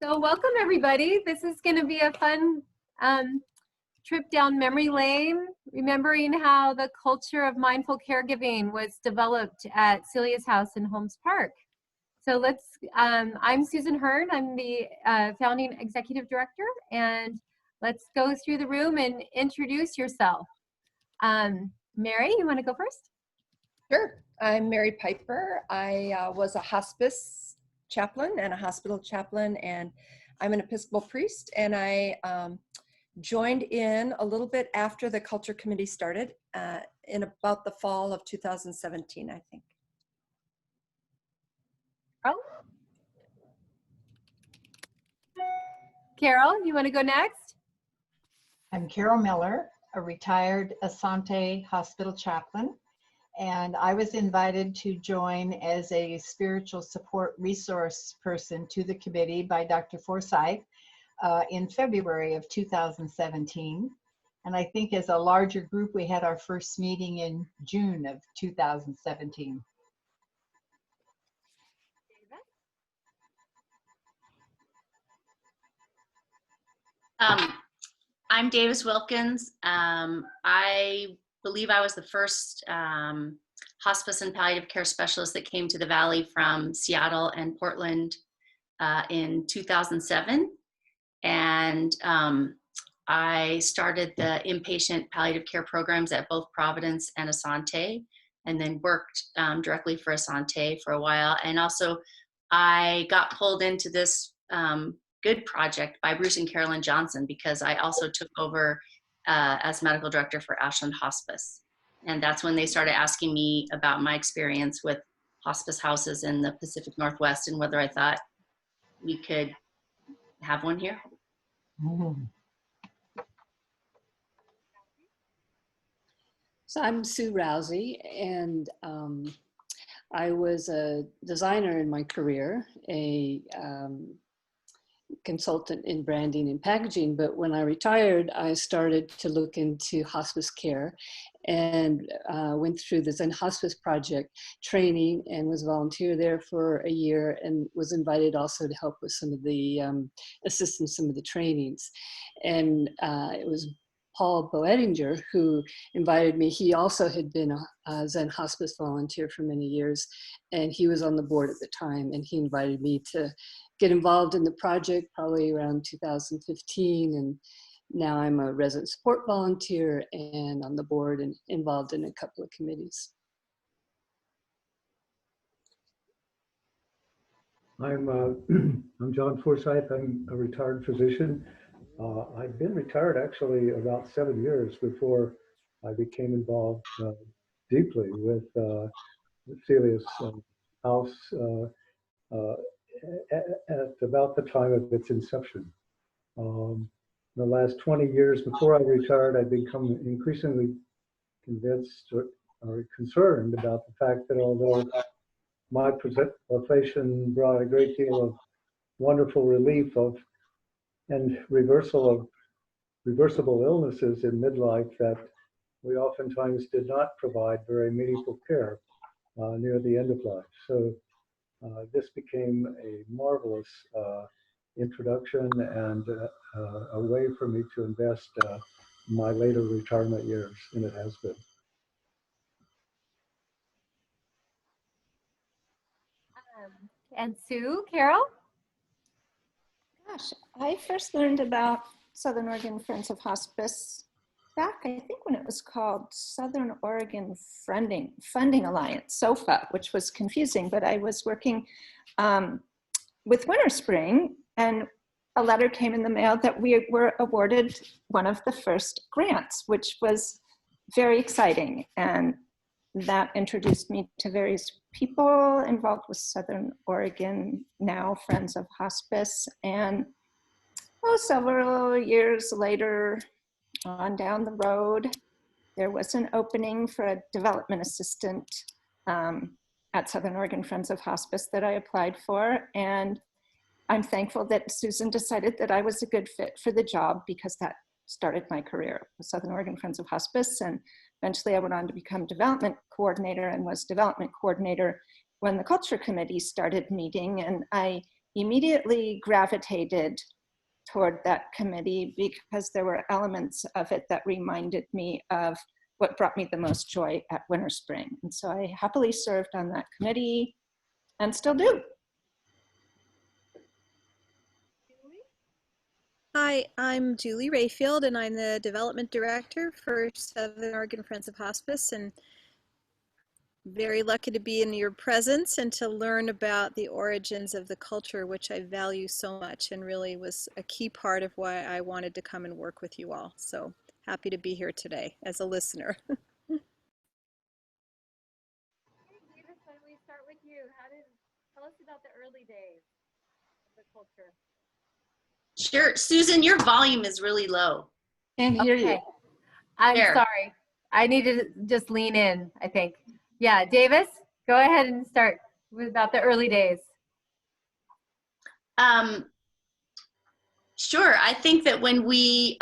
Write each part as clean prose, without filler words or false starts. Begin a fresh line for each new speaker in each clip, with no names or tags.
So welcome everybody. This is going to be a fun trip down memory lane, remembering how the culture of mindful caregiving was developed at Celia's house in Holmes Park. So I'm Susan Hearn. I'm the founding executive director, and let's go through the room and introduce yourself. Mary, you want to go first?
Sure. I'm Mary Piper. I was a hospice chaplain and a hospital chaplain, and I'm an Episcopal priest, and I joined in a little bit after the culture committee started in about the fall of 2017, I think.
Oh. Carol, you want to go next?
I'm Carol Miller, a retired Asante hospital chaplain, and I was invited to join as a spiritual support resource person to the committee by Dr. Forsyth in February of 2017. And I think as a larger group, we had our first meeting in June of 2017.
I'm Davis Wilkins. I believe I was the first hospice and palliative care specialist that came to the Valley from Seattle and Portland in 2007. And I started the inpatient palliative care programs at both Providence and Asante, and then worked directly for Asante for a while. And also I got pulled into this Good project by Bruce and Carolyn Johnson, because I also took over as medical director for Ashland Hospice. And that's when they started asking me about my experience with hospice houses in the Pacific Northwest and whether I thought we could have one here.
So I'm Sue Rouzie, and I was a designer in my career, a consultant in branding and packaging, but when I retired, I started to look into hospice care and went through the Zen Hospice Project training and was a volunteer there for a year, and was invited also to help with some of the assist in some of the trainings. And it was Paul Boettinger who invited me. He also had been a Zen Hospice volunteer for many years, and he was on the board at the time, and he invited me to get involved in the project probably around 2015, and now I'm a resident support volunteer and on the board and involved in a couple of committees.
I'm John Forsyth. I'm a retired physician. I've been retired actually about 7 years before I became involved deeply with Celia's house at about the time of its inception. The last 20 years before I retired, I'd become increasingly convinced or concerned about the fact that although my profession brought a great deal of wonderful relief and reversal of reversible illnesses in midlife, that we oftentimes did not provide very meaningful care near the end of life. So this became a marvelous introduction and a way for me to invest my later retirement years, and it has been.
And Sue, Carol?
Gosh, I first learned about Southern Oregon Friends of Hospice back, I think, when it was called Southern Oregon Funding Alliance, SOFH, which was confusing, but I was working with Winter Spring, and a letter came in the mail that we were awarded one of the first grants, which was very exciting. And that introduced me to various people involved with Southern Oregon, now Friends of Hospice. And several years later, on down the road, there was an opening for a development assistant at Southern Oregon Friends of Hospice that I applied for. And I'm thankful that Susan decided that I was a good fit for the job, because that started my career with Southern Oregon Friends of Hospice. And eventually I went on to become development coordinator, and was development coordinator when the culture committee started meeting. And I immediately gravitated toward that committee because there were elements of it that reminded me of what brought me the most joy at Winter Spring. And so I happily served on that committee and still do.
Hi, I'm Julie Raefield, and I'm the Development Director for Southern Oregon Friends of Hospice, and very lucky to be in your presence and to learn about the origins of the culture, which I value so much and really was a key part of why I wanted to come and work with you all. So happy to be here today as a listener.
Davis, why don't we start with you? Tell us about the early days of the culture.
Sure. Susan, your volume is really low.
Can't hear you.
Okay. I'm
There.
sorry. I need to just lean in, I think. Yeah, Davis, go ahead and start with about the early days.
Sure. I think that when we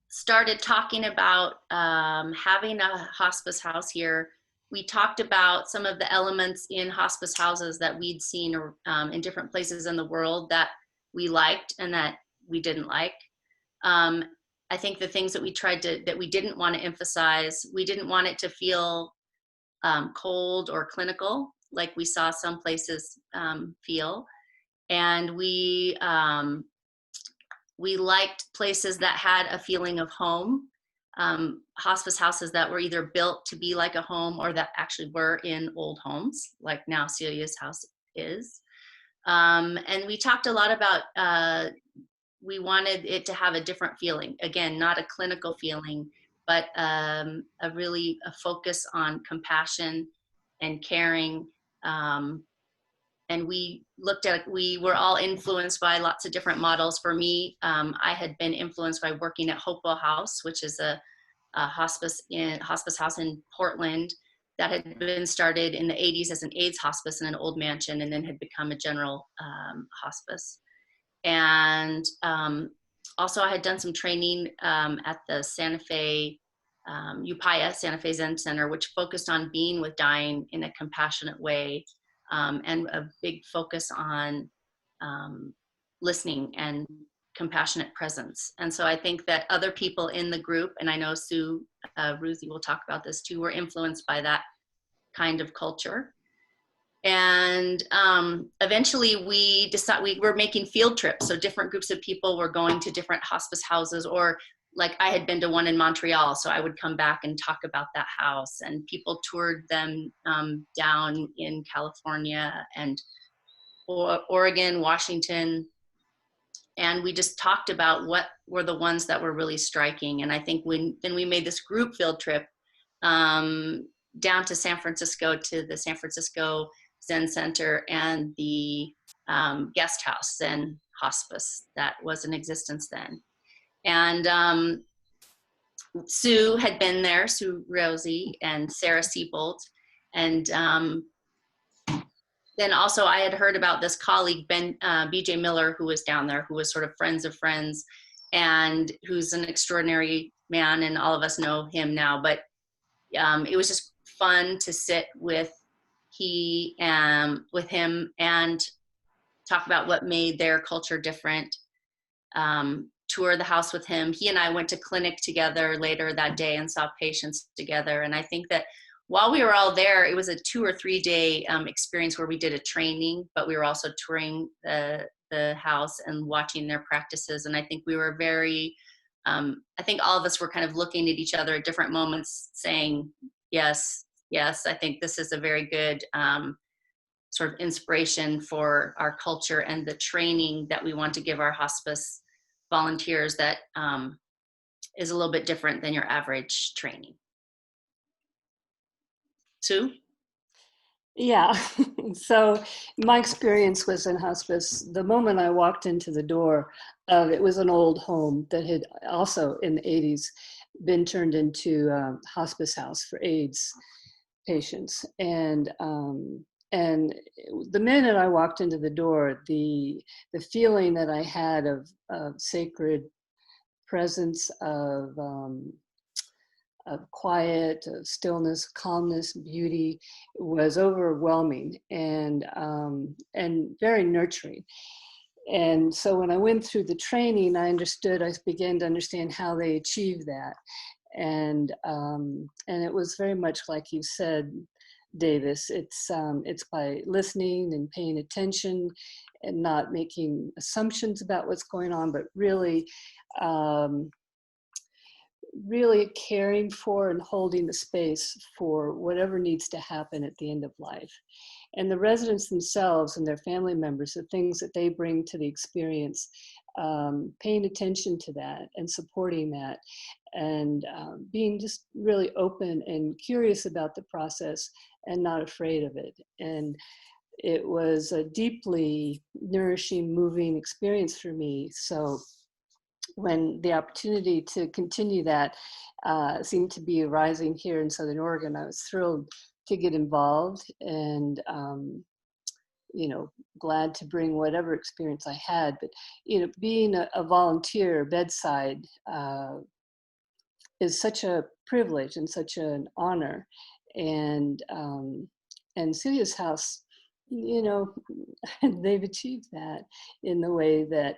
started talking about having a hospice house here, we talked about some of the elements in hospice houses that we'd seen in different places in the world that we liked and that we didn't like. I think the things that we didn't want to emphasize, we didn't want it to feel cold or clinical like we saw some places feel. And we liked places that had a feeling of home, hospice houses that were either built to be like a home or that actually were in old homes, like now Celia's house is. And we talked a lot about, we wanted it to have a different feeling. Again, not a clinical feeling, but a focus on compassion and caring. And we were all influenced by lots of different models. For me, I had been influenced by working at Hopewell House, which is a hospice house in Portland that had been started in the 80s as an AIDS hospice in an old mansion and then had become a general hospice. And also I had done some training at the Santa Fe, Upaya Santa Fe Zen Center, which focused on being with dying in a compassionate way. And a big focus on listening and compassionate presence. And so I think that other people in the group, and I know Sue Rouzie will talk about this too, were influenced by that kind of culture. And eventually we decided we were making field trips. So different groups of people were going to different hospice houses, or like I had been to one in Montreal, so I would come back and talk about that house, and people toured them down in California and Oregon, Washington. And we just talked about what were the ones that were really striking. And I think then we made this group field trip down to San Francisco, to the San Francisco Zen Center and the guest house, Zen Hospice, that was in existence then. And Sue had been there, Sue Rouzie and Sarah Siebold. And then also I had heard about this colleague, BJ Miller, who was down there, who was sort of friends of friends, and who's an extraordinary man, and all of us know him now. But it was just fun to sit with him and talk about what made their culture different. Tour the house with him. He and I went to clinic together later that day and saw patients together. And I think that while we were all there, it was a 2 or 3 day experience where we did a training, but we were also touring the house and watching their practices. And I think we were very, I think all of us were kind of looking at each other at different moments saying, yes, I think this is a very good sort of inspiration for our culture and the training that we want to give our hospice volunteers that is a little bit different than your average training. Sue?
Yeah, so my experience was in hospice. The moment I walked into the door, it was an old home that had also in the 80s been turned into a hospice house for AIDS patients. And the minute I walked into the door, the feeling that I had of sacred presence, of quiet, of stillness, calmness, beauty was overwhelming and very nurturing. And so when I went through the training, I began to understand how they achieve that. And it was very much like you said, Davis, it's by listening and paying attention and not making assumptions about what's going on, but really caring for and holding the space for whatever needs to happen at the end of life. And the residents themselves and their family members, the things that they bring to the experience, paying attention to that and supporting that, and being just really open and curious about the process and not afraid of it. And it was a deeply nourishing, moving experience for me. So when the opportunity to continue that seemed to be arising here in Southern Oregon, I was thrilled to get involved and, glad to bring whatever experience I had. But, being a volunteer bedside is such a privilege and such an honor. And Celia's house, they've achieved that in the way that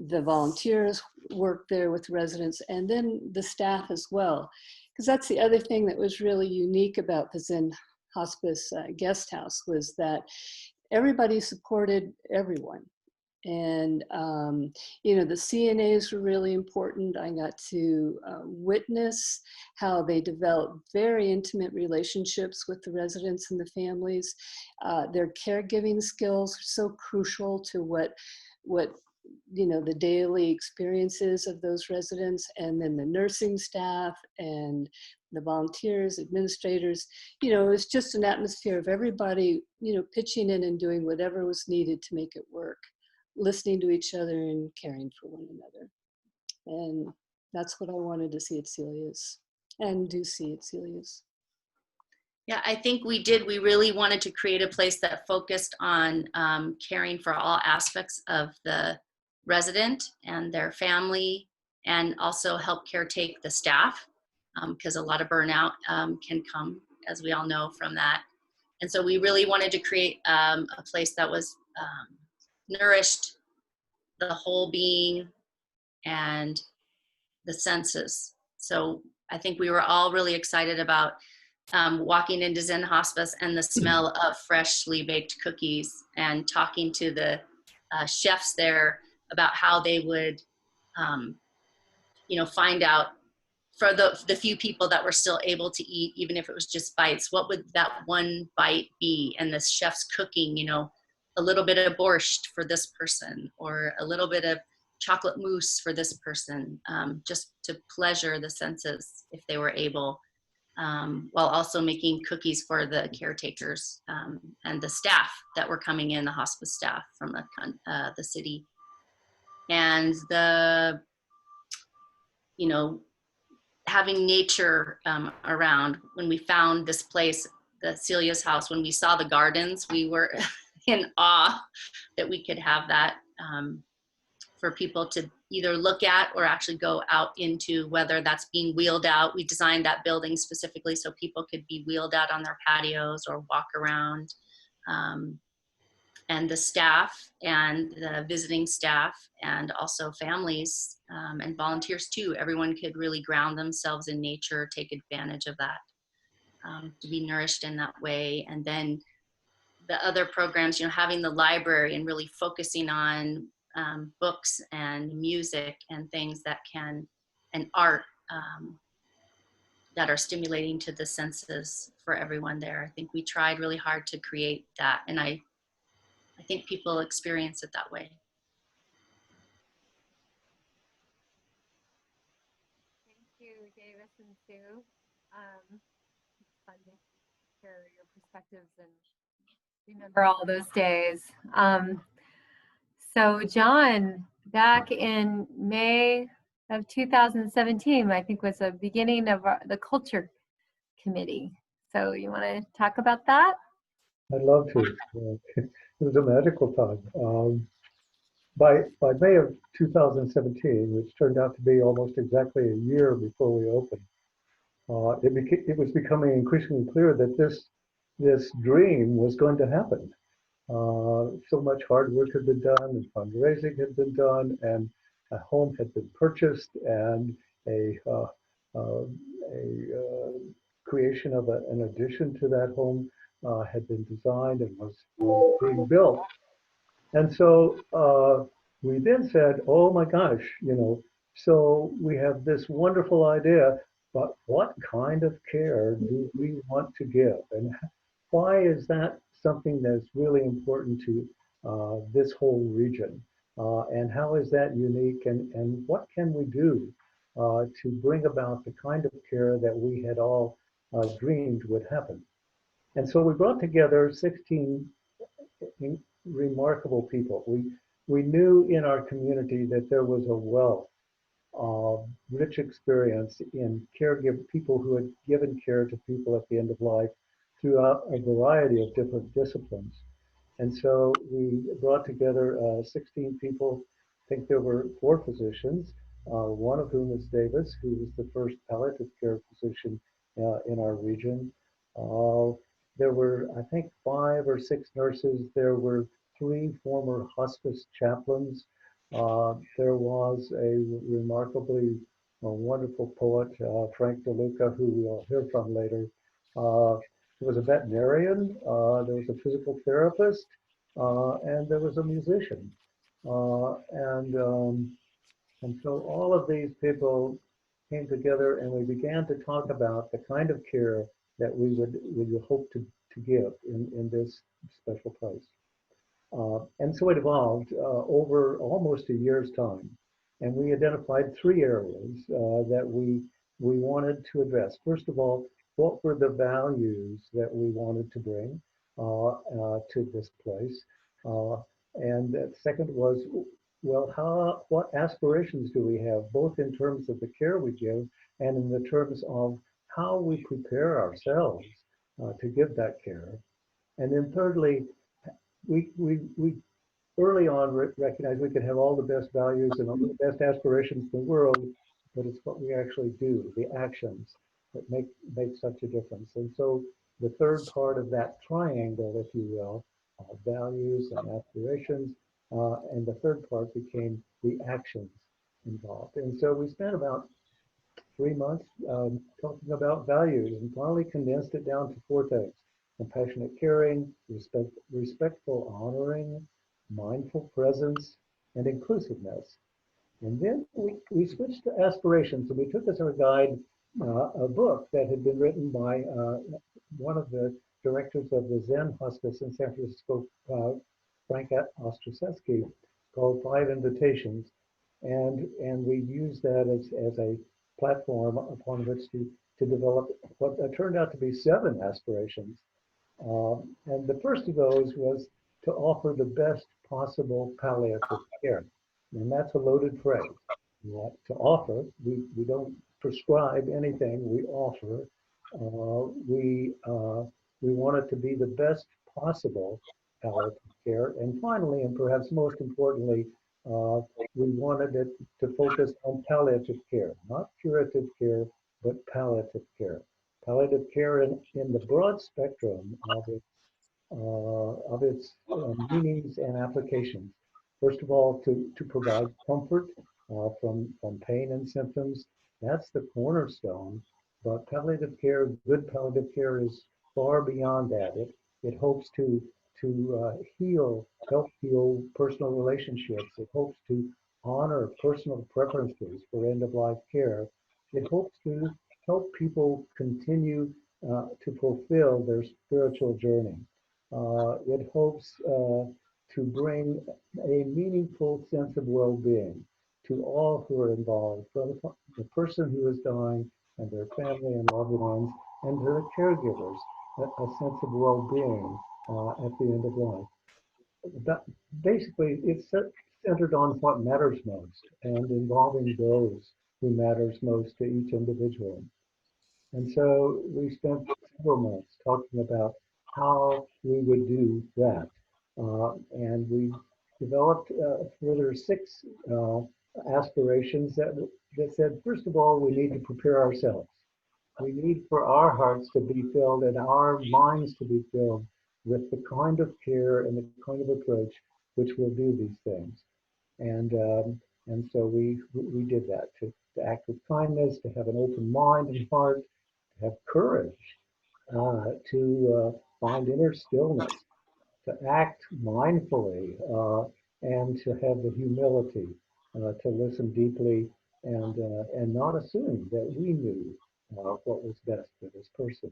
the volunteers work there with residents, and then the staff as well. Because that's the other thing that was really unique about the Zen Hospice guest house, was that everybody supported everyone. And, the CNAs were really important. I got to witness how they developed very intimate relationships with the residents and the families. Their caregiving skills are so crucial to what the daily experiences of those residents, and then the nursing staff and the volunteers, administrators. It was just an atmosphere of everybody, pitching in and doing whatever was needed to make it work, listening to each other and caring for one another. And that's what I wanted to see at Celia's, and do see at Celia's.
Yeah, I think we did. We really wanted to create a place that focused on caring for all aspects of the resident and their family, and also help caretake the staff, because a lot of burnout can come, as we all know, from that. And so we really wanted to create a place that was nourished the whole being and the senses. So I think we were all really excited about walking into Zen Hospice and the smell of freshly baked cookies, and talking to the chefs there about how they would, find out, for the few people that were still able to eat, even if it was just bites, what would that one bite be? And the chef's cooking, a little bit of borscht for this person, or a little bit of chocolate mousse for this person, just to pleasure the senses if they were able, while also making cookies for the caretakers and the staff that were coming in, the hospice staff from the city. And having nature around. When we found this place, the Celia's house, when we saw the gardens, we were in awe that we could have that for people to either look at or actually go out into, whether that's being wheeled out. We designed that building specifically so people could be wheeled out on their patios or walk around. And the staff and the visiting staff, and also families and volunteers too, everyone could really ground themselves in nature, take advantage of that, to be nourished in that way. And then the other programs, having the library and really focusing on books and music and things that can, and art that are stimulating to the senses for everyone there. I think we tried really hard to create that, and I think people experience it that way.
Thank you, Davis and Sue. It's fun to hear your perspectives and remember all those days. So John, back in May of 2017, I think was the beginning of the culture committee. So you want to talk about that?
I'd love to. It was a magical time. By May of 2017, which turned out to be almost exactly a year before we opened, it was becoming increasingly clear that this dream was going to happen. So much hard work had been done, and fundraising had been done, and a home had been purchased, and a creation of an addition to that home had been designed and was being built. And so we then said, oh my gosh, so we have this wonderful idea, but what kind of care do we want to give? And why is that something that's really important to this whole region? And how is that unique? And what can we do to bring about the kind of care that we had all dreamed would happen? And so we brought together 16 remarkable people. We knew in our community that there was a wealth of rich experience in caregiving, people who had given care to people at the end of life throughout a variety of different disciplines. And so we brought together 16 people. I think there were 4 physicians, one of whom is Davis, who was the first palliative care physician in our region. There were, I think, 5 or 6 nurses. There were 3 former hospice chaplains. There was a remarkably wonderful poet, Frank DeLuca, who we'll hear from later. There was a veterinarian, there was a physical therapist, and there was a musician. And so all of these people came together, and we began to talk about the kind of care that we would hope to give in this special place. And so it evolved over almost a year's time. And we identified 3 areas that we wanted to address. First of all, what were the values that we wanted to bring to this place? And the second was, well, what aspirations do we have, both in terms of the care we give and in the terms of how we prepare ourselves to give that care? And then thirdly, we early on recognized we could have all the best values and all the best aspirations in the world, but it's what we actually do, the actions, that make such a difference. And so the third part of that triangle, if you will, values and aspirations, and the third part became the actions involved. And so we spent about 3 months talking about values, and finally condensed it down to 4 things: compassionate caring, respectful honoring, mindful presence, and inclusiveness. And then we switched to aspirations, and we took as our guide a book that had been written by one of the directors of the Zen Hospice in San Francisco, Frank Ostraszewski, called 5 Invitations. And we used that as a platform upon which to develop what turned out to be 7 aspirations. And the first of those was to offer the best possible palliative care. And that's a loaded phrase. To offer, we don't prescribe anything, we offer. We want it to be the best possible palliative care. And finally, and perhaps most importantly, we wanted it to focus on palliative care, not curative care, but palliative care. Palliative care in the broad spectrum of its meanings and applications. First of all, to provide comfort from pain and symptoms. That's the cornerstone. But palliative care, good palliative care, is far beyond that. It hopes to help heal personal relationships. It hopes to honor personal preferences for end-of-life care. It hopes to help people continue to fulfill their spiritual journey. It hopes to bring a meaningful sense of well-being to all who are involved, from the person who is dying and their family and loved ones, and their caregivers, a sense of well-being at the end of life. That, basically, it's centered on what matters most and involving those who matters most to each individual. And so we spent several months talking about how we would do that. And we developed further 6 aspirations that said, first of all, we need to prepare ourselves. We need for our hearts to be filled and our minds to be filled with the kind of care and the kind of approach which will do these things. And so we did that, to act with kindness, to have an open mind and heart, to have courage, to find inner stillness, to act mindfully, and to have the humility to listen deeply and not assume that we knew what was best for this person.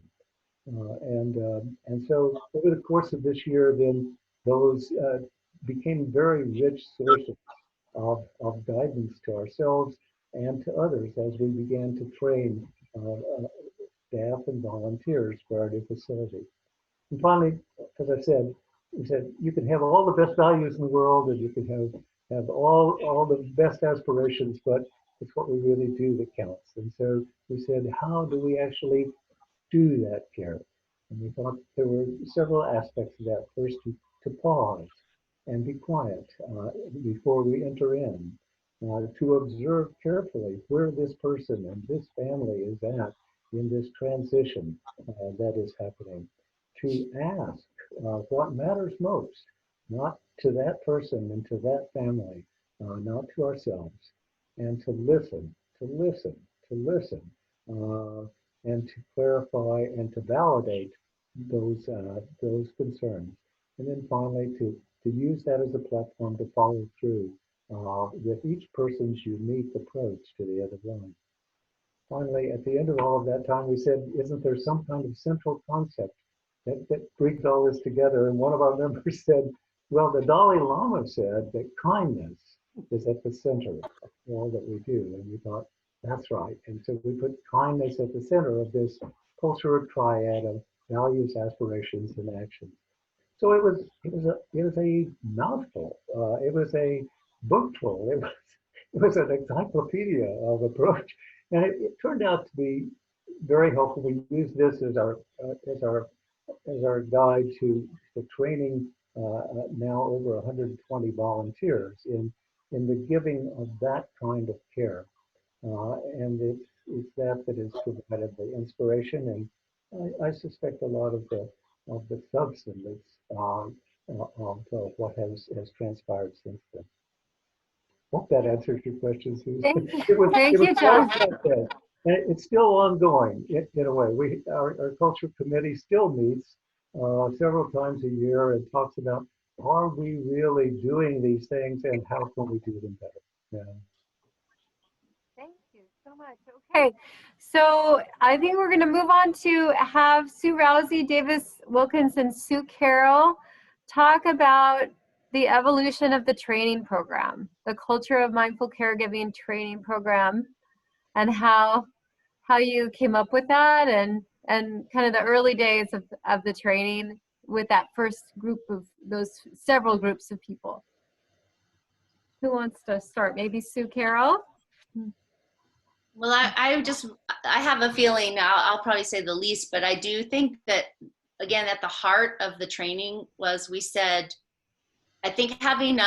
And so over the course of this year, then those became very rich sources of guidance to ourselves and to others as we began to train staff and volunteers for our new facility. And finally, as I said, we said you can have all the best values in the world and you can have all the best aspirations, but it's what we really do that counts. And so we said, how do we actually do that care? And we thought there were several aspects of that. First, to pause and be quiet before we enter in, to observe carefully where this person and this family is at in this transition that is happening, to ask what matters most, not to that person and to that family, not to ourselves, and to listen, and to clarify and to validate those concerns. And then finally, to use that as a platform to follow through with each person's unique approach to the other one. Finally, at the end of all of that time, we said, isn't there some kind of central concept that brings all this together? And one of our members said, well, the Dalai Lama said that kindness is at the center of all that we do. And we thought, that's right. And so we put kindness at the center of this cultural triad of values, aspirations, and actions. So it was a mouthful. It was a bookful. It was an encyclopedia of approach, and it turned out to be very helpful. We used this as our guide to the training now over 120 volunteers in the giving of that kind of care, and it's that has provided the inspiration, and I suspect a lot of the substance of what has transpired since then. Hope that answers your question, Susan.
Thank you, John.
It's still ongoing in a way. Our culture committee still meets several times a year and talks about, are we really doing these things and how can we do them better? Yeah.
Thank you so much. Okay, so I think we're going to move on to have Sue Rouzie, Davis Wilkins, and Sue Carroll talk about the evolution of the training program, the Culture of Mindful Caregiving training program, and how you came up with that, and kind of the early days of the training with that first group of those several groups of people. Who wants to start? Maybe Sue Carroll?
Well, I have a feeling, I'll probably say the least, but I do think that, again, at the heart of the training was, we said, I think having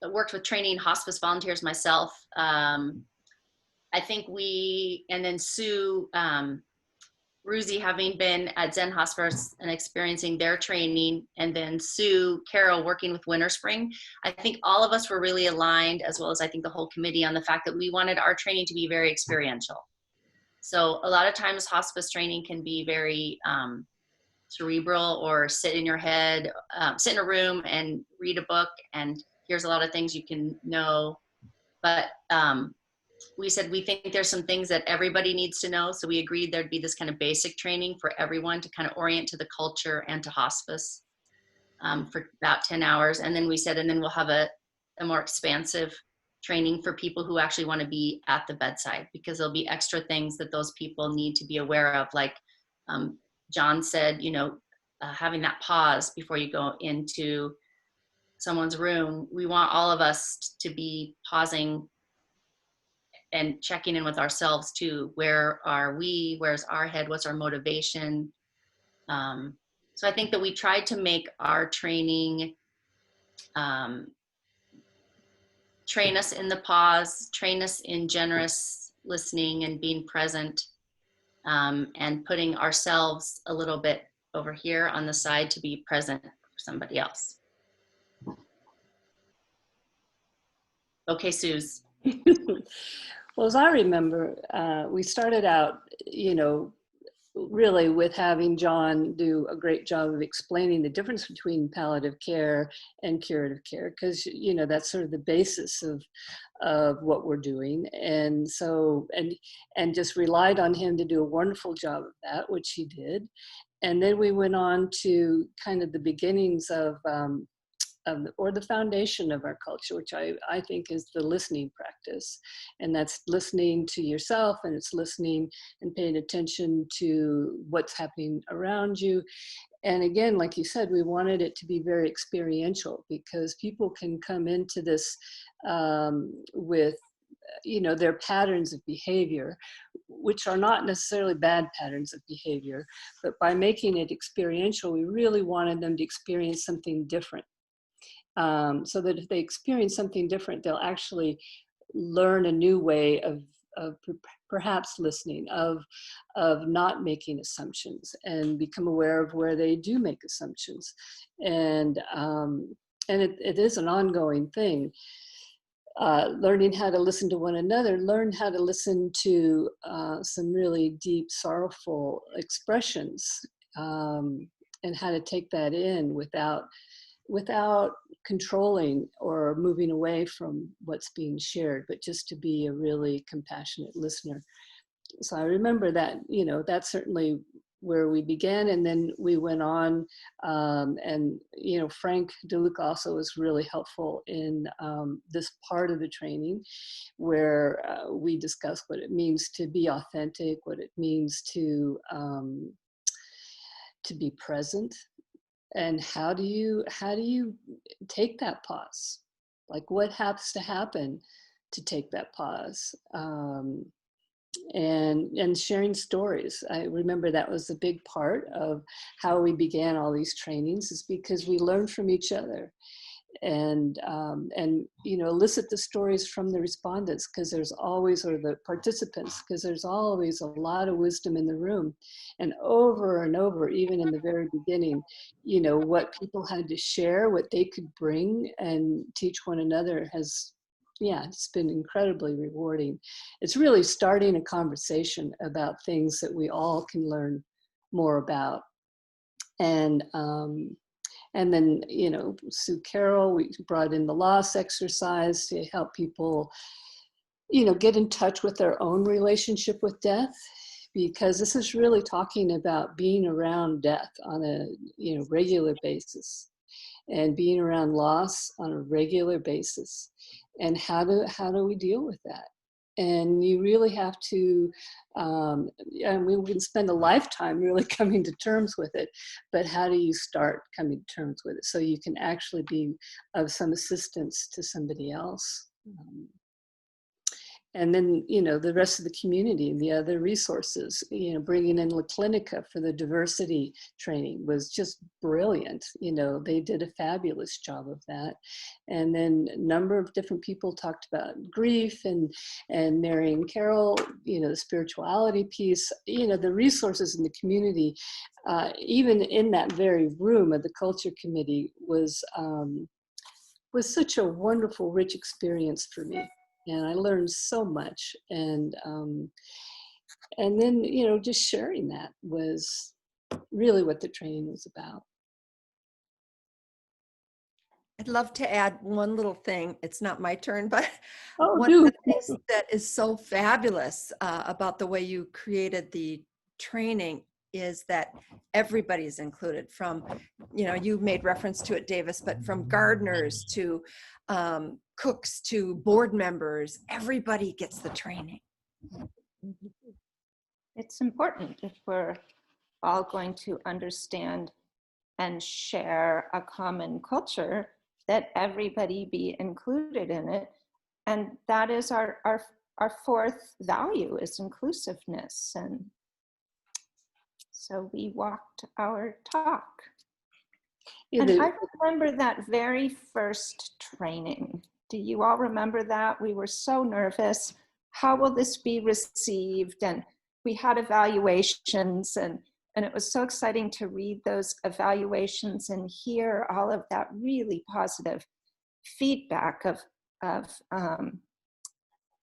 worked with training hospice volunteers myself, I think and then Sue, Rouzie, having been at Zen Hospice and experiencing their training, and then Sue Carroll working with Winter Spring, I think all of us were really aligned, as well as I think the whole committee, on the fact that we wanted our training to be very experiential. So a lot of times hospice training can be very cerebral, or sit in your head, sit in a room and read a book, and here's a lot of things you can know. But we said we think there's some things that everybody needs to know. So we agreed there'd be this kind of basic training for everyone to kind of orient to the culture and to hospice for about 10 hours. And then we said, and then we'll have a more expansive training for people who actually want to be at the bedside, because there'll be extra things that those people need to be aware of. Like John said, having that pause before you go into someone's room. We want all of us to be pausing and checking in with ourselves too. Where are we? Where's our head? What's our motivation? So I think that we tried to make our training train us in the pause, train us in generous listening and being present, and putting ourselves a little bit over here on the side to be present for somebody else. Okay, Suze.
Well, as I remember, we started out, really with having John do a great job of explaining the difference between palliative care and curative care, because, that's sort of the basis of what we're doing. And so, and just relied on him to do a wonderful job of that, which he did. And then we went on to kind of the beginnings or the foundation of our culture, which I think is the listening practice. And that's listening to yourself, and it's listening and paying attention to what's happening around you. And again, like you said, we wanted it to be very experiential, because people can come into this with their patterns of behavior, which are not necessarily bad patterns of behavior, but by making it experiential, we really wanted them to experience something different. So that if they experience something different, they'll actually learn a new way of perhaps listening, of not making assumptions, and become aware of where they do make assumptions. And it is an ongoing thing. Learning how to listen to one another, learn how to listen to some really deep, sorrowful expressions, and how to take that in without controlling or moving away from what's being shared, but just to be a really compassionate listener. So I remember that, that's certainly where we began. And then we went on, and, Frank DeLuca also was really helpful in this part of the training, where we discussed what it means to be authentic, what it means to be present. And how do you take that pause? Like, what has to happen to take that pause? And sharing stories. I remember that was a big part of how we began all these trainings, is because we learned from each other, and elicit the stories from the respondents, because there's always, or the participants, because there's always a lot of wisdom in the room. And over, even in the very beginning, what people had to share, what they could bring and teach one another it's been incredibly rewarding. It's really starting a conversation about things that we all can learn more about. And then, Sue Carroll, we brought in the loss exercise to help people, get in touch with their own relationship with death, because this is really talking about being around death on a, regular basis, and being around loss on a regular basis. And how do we deal with that? And you really have to, and we can spend a lifetime really coming to terms with it, but how do you start coming to terms with it so you can actually be of some assistance to somebody else? And then, the rest of the community and the other resources, bringing in La Clinica for the diversity training was just brilliant. They did a fabulous job of that. And then a number of different people talked about grief, and Mary and Carroll, the spirituality piece, the resources in the community, even in that very room of the culture committee was such a wonderful, rich experience for me. And I learned so much. And then, just sharing that was really what the training was about.
I'd love to add one little thing. It's not my turn, but
Oh,
one of the things that is so fabulous about the way you created the training is that everybody is included, from, you made reference to it, Davis, but from gardeners to cooks to board members, everybody gets the training.
It's important if we're all going to understand and share a common culture, that everybody be included in it. And that is our fourth value, is inclusiveness. And so we walked our talk. And I remember that very first training. Do you all remember that? We were so nervous. How will this be received? And we had evaluations, and it was so exciting to read those evaluations and hear all of that really positive feedback of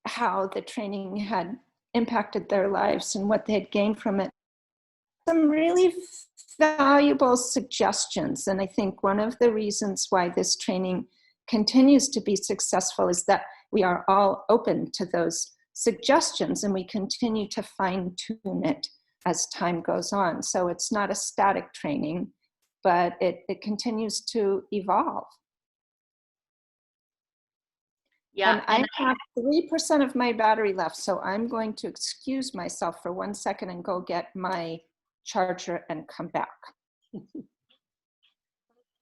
how the training had impacted their lives and what they had gained from it. Some really valuable suggestions. And I think one of the reasons why this training continues to be successful is that we are all open to those suggestions and we continue to fine tune it as time goes on. So it's not a static training, but it continues to evolve.
Yeah,
and I have 3% of my battery left, so I'm going to excuse myself for 1 second and go get my charger and come back.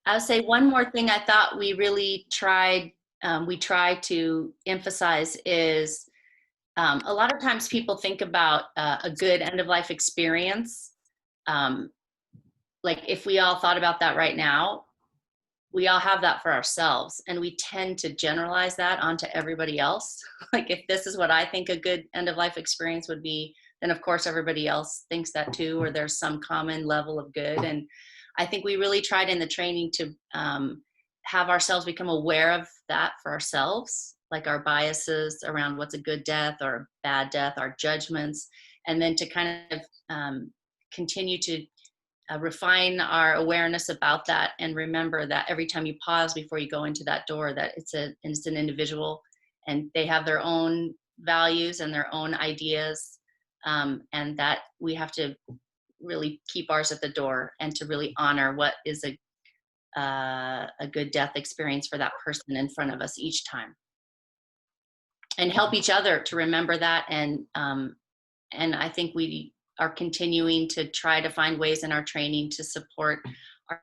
I'll say one more thing I thought we really tried to emphasize is a lot of times people think about a good end-of-life experience. Like if we all thought about that right now, we all have that for ourselves, and we tend to generalize that onto everybody else. Like if this is what I think a good end-of-life experience would be, then of course everybody else thinks that too, or there's some common level of good. And I think we really tried in the training to have ourselves become aware of that for ourselves, like our biases around what's a good death or a bad death, our judgments, and then to kind of continue to refine our awareness about that, and remember that every time you pause before you go into that door, that it's an individual and they have their own values and their own ideas, and that we have to really keep ours at the door and to really honor what is a good death experience for that person in front of us each time, and help each other to remember that. And I think we are continuing to try to find ways in our training to support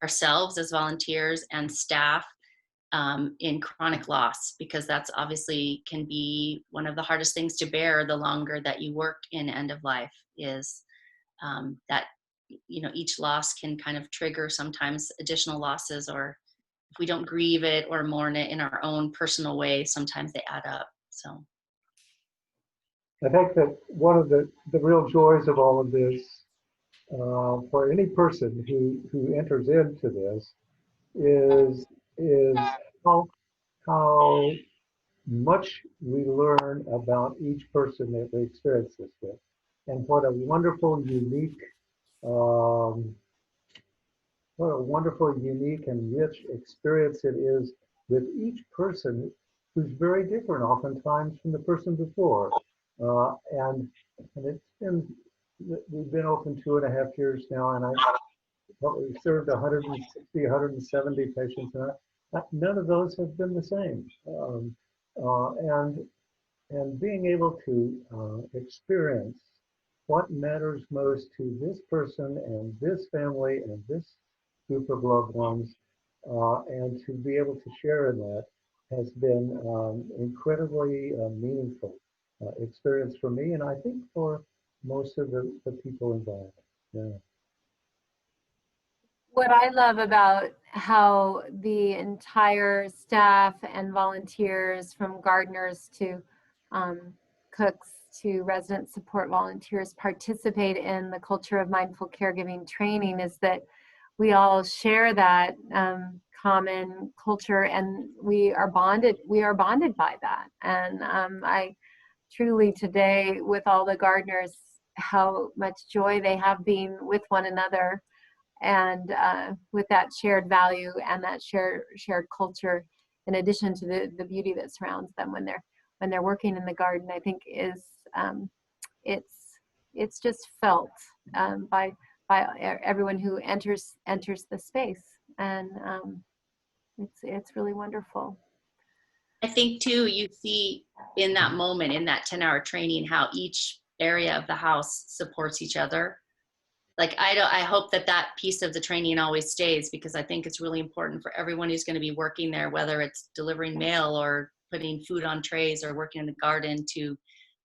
ourselves as volunteers and staff in chronic loss, because that's obviously can be one of the hardest things to bear the longer that you work in end of life, is that, you know, each loss can kind of trigger sometimes additional losses, or if we don't grieve it or mourn it in our own personal way, sometimes they add up. So
I think that one of the real joys of all of this for any person who enters into this is how much we learn about each person that we experience this with, and what a wonderful, unique, and rich experience it is with each person who's very different, oftentimes, from the person before. And it's been, we've been open 2.5 years now, and we've served 160, 170 patients, and none of those have been the same. And being able to experience what matters most to this person and this family and this group of loved ones, and to be able to share in that has been incredibly meaningful experience for me, and I think for most of the people involved. Yeah.
What I love about how the entire staff and volunteers, from gardeners to cooks to resident support volunteers, participate in the culture of mindful caregiving training, is that we all share that common culture, and we are bonded by that. And I truly today, with all the gardeners, how much joy they have being with one another, and with that shared value and that shared culture, in addition to the beauty that surrounds them when they're working in the garden, I think is it's just felt by everyone who enters the space, and it's really wonderful.
I think too, you see in that moment, in that 10-hour training, how each area of the house supports each other. Like I hope that piece of the training always stays, because I think it's really important for everyone who's going to be working there, whether it's delivering mail or putting food on trays or working in the garden, to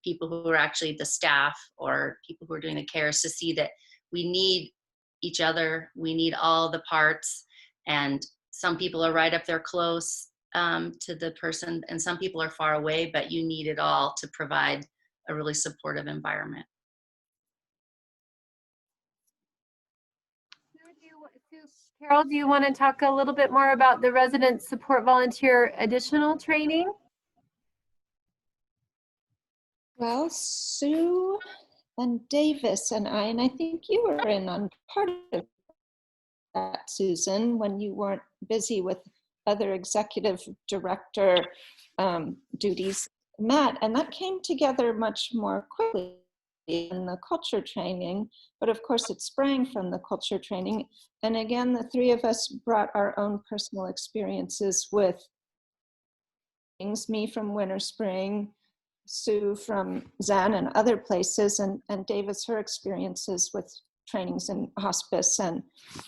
people who are actually the staff or people who are doing the cares, to see that we need each other, we need all the parts, and some people are right up there close to the person, and some people are far away, but you need it all to provide a really supportive environment.
Carol, do you want to talk a little bit more about the resident support volunteer additional training?
Well, Sue and Davis and I think you were in on part of that, Susan, when you weren't busy with other executive director duties, Matt, and that came together much more quickly in the culture training, but of course it sprang from the culture training. And again, the three of us brought our own personal experiences with things, me from Winter Spring, Sue from Zen and other places, and Davis, her experiences with trainings in hospice and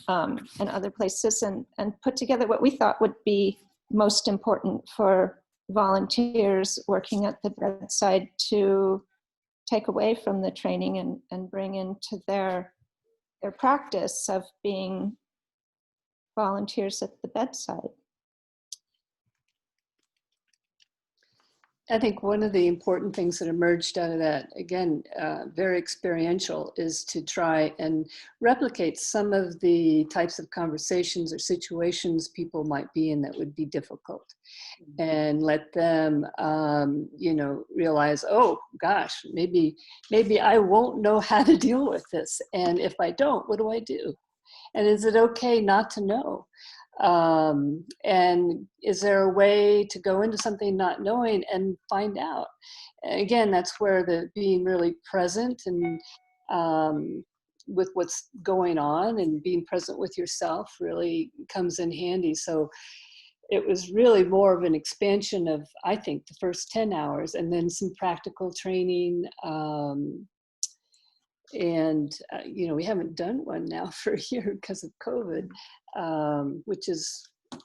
other places, and put together what we thought would be most important for volunteers working at the bedside to take away from the training and bring into their practice of being volunteers at the bedside.
I think one of the important things that emerged out of that, again, very experiential, is to try and replicate some of the types of conversations or situations people might be in that would be difficult, and let them, you know, realize, oh gosh, maybe I won't know how to deal with this, and if I don't, what do I do? And is it okay not to know? And is there a way to go into something not knowing and find out? Again, that's where the being really present and with what's going on and being present with yourself really comes in handy. So it was really more of an expansion of, I think, the first 10 hours, and then some practical training. You know, we haven't done one now for a year because of COVID, which is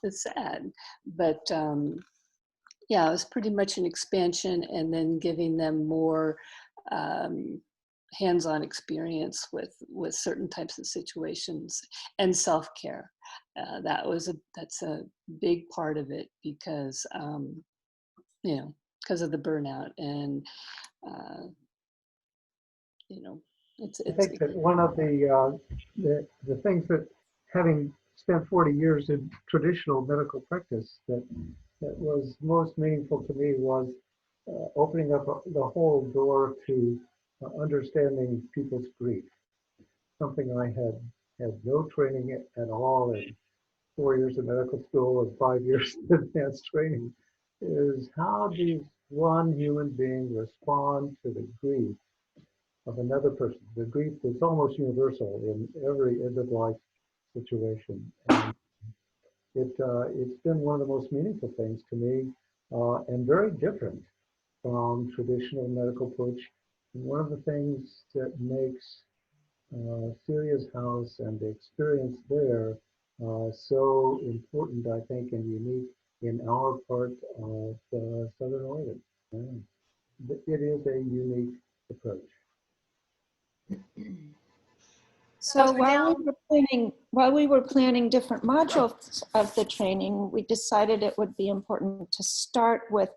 sad. But yeah, it was pretty much an expansion, and then giving them more hands-on experience with certain types of situations, and self-care. That's a big part of it, because you know, because of the burnout, and you know.
I think that one of the things that, having spent 40 years in traditional medical practice, that was most meaningful to me was opening up the whole door to understanding people's grief. Something I had no training at all in 4 years of medical school and 5 years of advanced training, is how does one human being respond to the grief of another person, the grief that's almost universal in every end-of-life situation. And it's been one of the most meaningful things to me, and very different from traditional medical approach. And one of the things that makes Celia's house and the experience there so important, I think, and unique in our part of Southern Oregon. Yeah. It is a unique approach.
So while we were planning different modules of the training, we decided it would be important to start with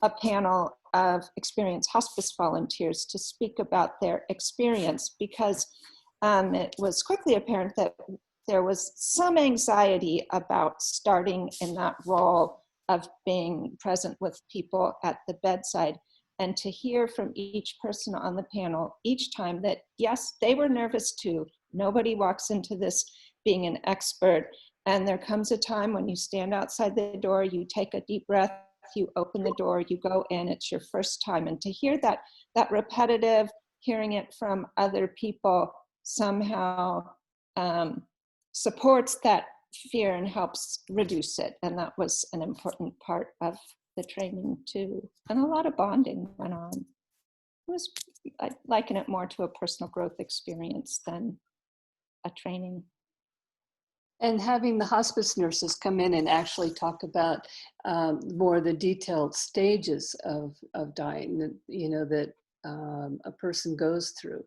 a panel of experienced hospice volunteers to speak about their experience, because it was quickly apparent that there was some anxiety about starting in that role of being present with people at the bedside. And to hear from each person on the panel each time that, yes, they were nervous too. Nobody walks into this being an expert. And there comes a time when you stand outside the door, you take a deep breath, you open the door, you go in, it's your first time. And to hear that repetitive, hearing it from other people somehow supports that fear and helps reduce it. And that was an important part of the training too. And a lot of bonding went on. I liken it more to a personal growth experience than a training.
And having the hospice nurses come in and actually talk about more the detailed stages of dying that, you know, that a person goes through,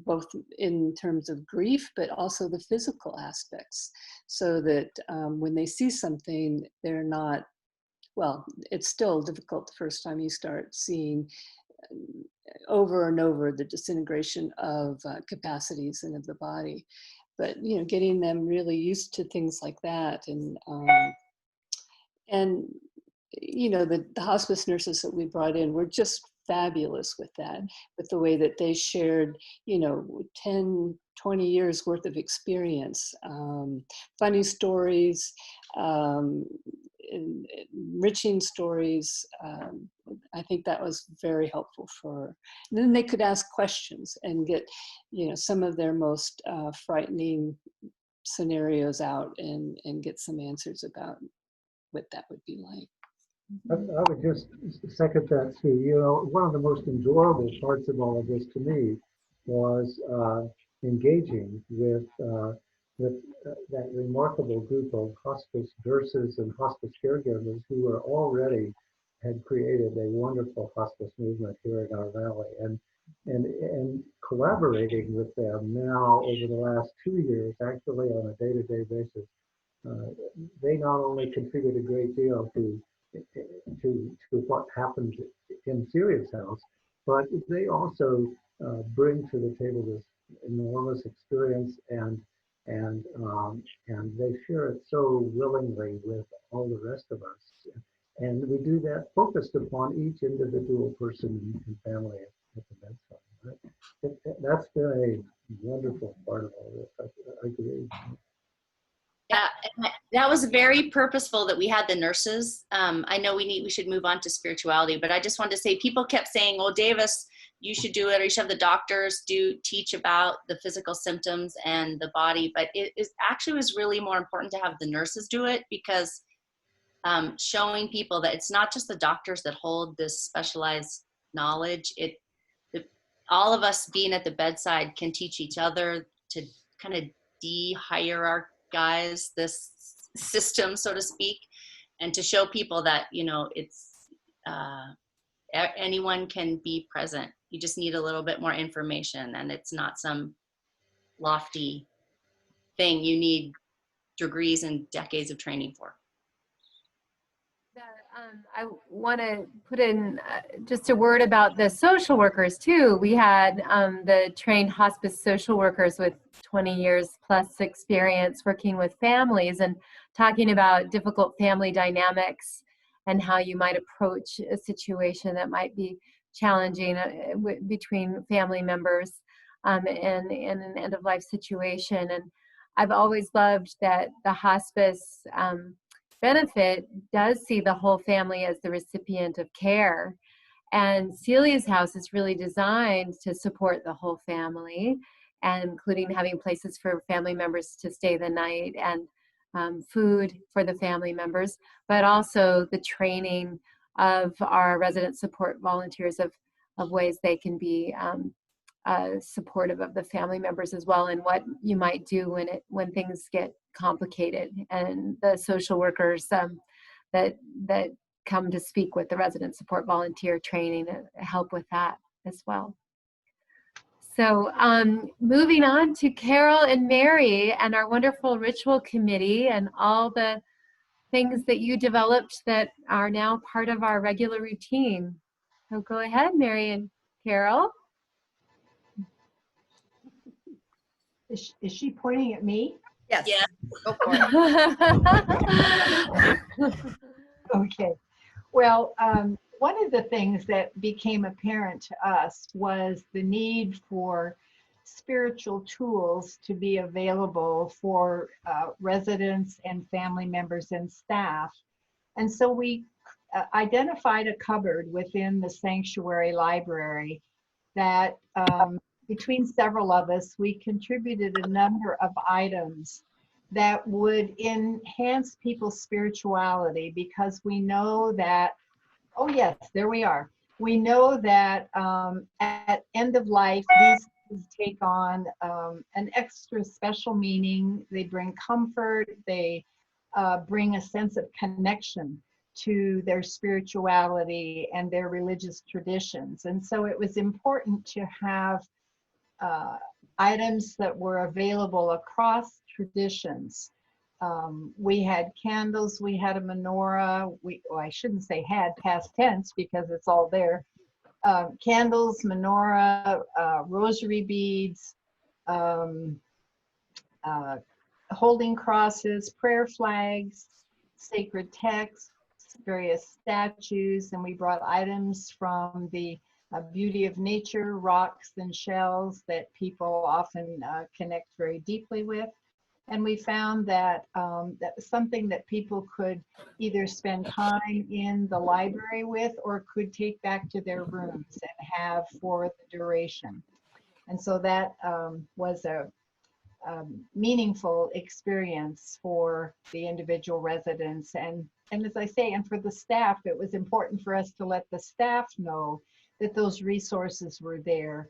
both in terms of grief, but also the physical aspects, so that when they see something, they're not, well, it's still difficult the first time you start seeing over and over the disintegration of capacities and of the body. but getting them really used to things like that, and the hospice nurses that we brought in were just fabulous with that, with the way that they shared 10, 20 years worth of experience, funny stories, enriching stories. I think that was very helpful and then they could ask questions and get some of their most frightening scenarios out and get some answers about what that would be like.
I would just second that too. One of the most enjoyable parts of all of this to me was engaging with that remarkable group of hospice nurses and hospice caregivers who were already had created a wonderful hospice movement here in our valley, and collaborating with them now over the last 2 years, actually on a day-to-day basis. They not only contribute a great deal to what happens in Celia's house, but they also bring to the table this enormous experience, and they share it so willingly with all the rest of us. And we do that focused upon each individual person and family at the bedside. Right? That's been a wonderful part of all this. I agree.
Yeah, that was very purposeful that we had the nurses. I know we should move on to spirituality, but I just wanted to say, people kept saying, "Oh, Davis, you should do it, or you should have the doctors teach about the physical symptoms and the body." But it actually was really more important to have the nurses do it, because showing people that it's not just the doctors that hold this specialized knowledge. All of us being at the bedside can teach each other to kind of de-hierarchize this system, so to speak, and to show people that it's anyone can be present. You just need a little bit more information, and it's not some lofty thing you need degrees and decades of training for.
I want to put in just a word about the social workers too. We had the trained hospice social workers with 20 years plus experience working with families and talking about difficult family dynamics and how you might approach a situation that might be challenging between family members in an end-of-life situation. And I've always loved that the hospice benefit does see the whole family as the recipient of care. And Celia's house is really designed to support the whole family, and including having places for family members to stay the night and food for the family members, but also the training of our resident support volunteers of ways they can be supportive of the family members as well, and what you might do when things get complicated, and the social workers that come to speak with the resident support volunteer training help with that as well. So moving on to Carol and Mary and our wonderful ritual committee and all the things that you developed that are now part of our regular routine. So go ahead, Mary and Carol.
Is she pointing at me?
Yes.
Yeah.
Go for it.
Okay. Well, one of the things that became apparent to us was the need for spiritual tools to be available for residents and family members and staff. And so we identified a cupboard within the sanctuary library that between several of us, we contributed a number of items that would enhance people's spirituality, because we know that, oh yes, there we are. We know that at end of life, these things take on an extra special meaning. They bring comfort, they bring a sense of connection to their spirituality and their religious traditions. And so it was important to have items that were available across traditions. We had candles, we had a menorah, I shouldn't say had, past tense, because it's all there. Candles, menorah, rosary beads, holding crosses, prayer flags, sacred texts, various statues, and we brought items from the beauty of nature, rocks and shells that people often connect very deeply with. And we found that that was something that people could either spend time in the library with or could take back to their rooms and have for the duration. And so that was a meaningful experience for the individual residents. And as I say, and for the staff, it was important for us to let the staff know that those resources were there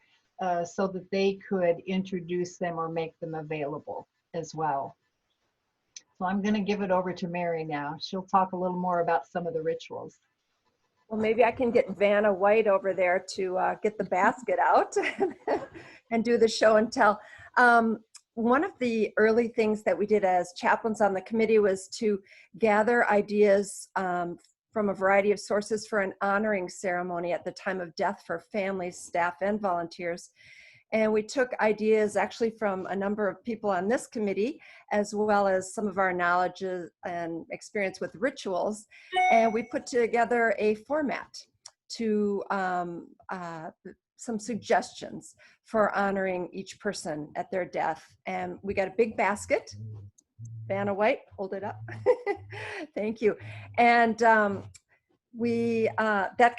so that they could introduce them or make them available as well. So I'm going to give it over to Mary now. She'll talk a little more about some of the rituals.
Well, maybe I can get Vanna White over there to get the basket out and do the show and tell. One of the early things that we did as chaplains on the committee was to gather ideas from a variety of sources for an honoring ceremony at the time of death for families, staff, and volunteers. And we took ideas actually from a number of people on this committee, as well as some of our knowledge and experience with rituals. And we put together a format to some suggestions for honoring each person at their death. And we got a big basket. Vanna White, hold it up. Thank you. And that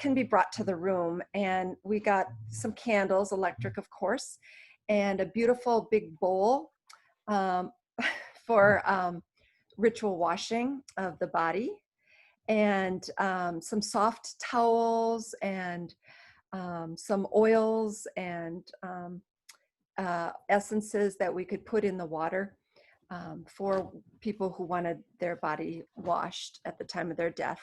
can be brought to the room, and we got some candles, electric of course, and a beautiful big bowl for ritual washing of the body, and some soft towels, and some oils and essences that we could put in the water for people who wanted their body washed at the time of their death.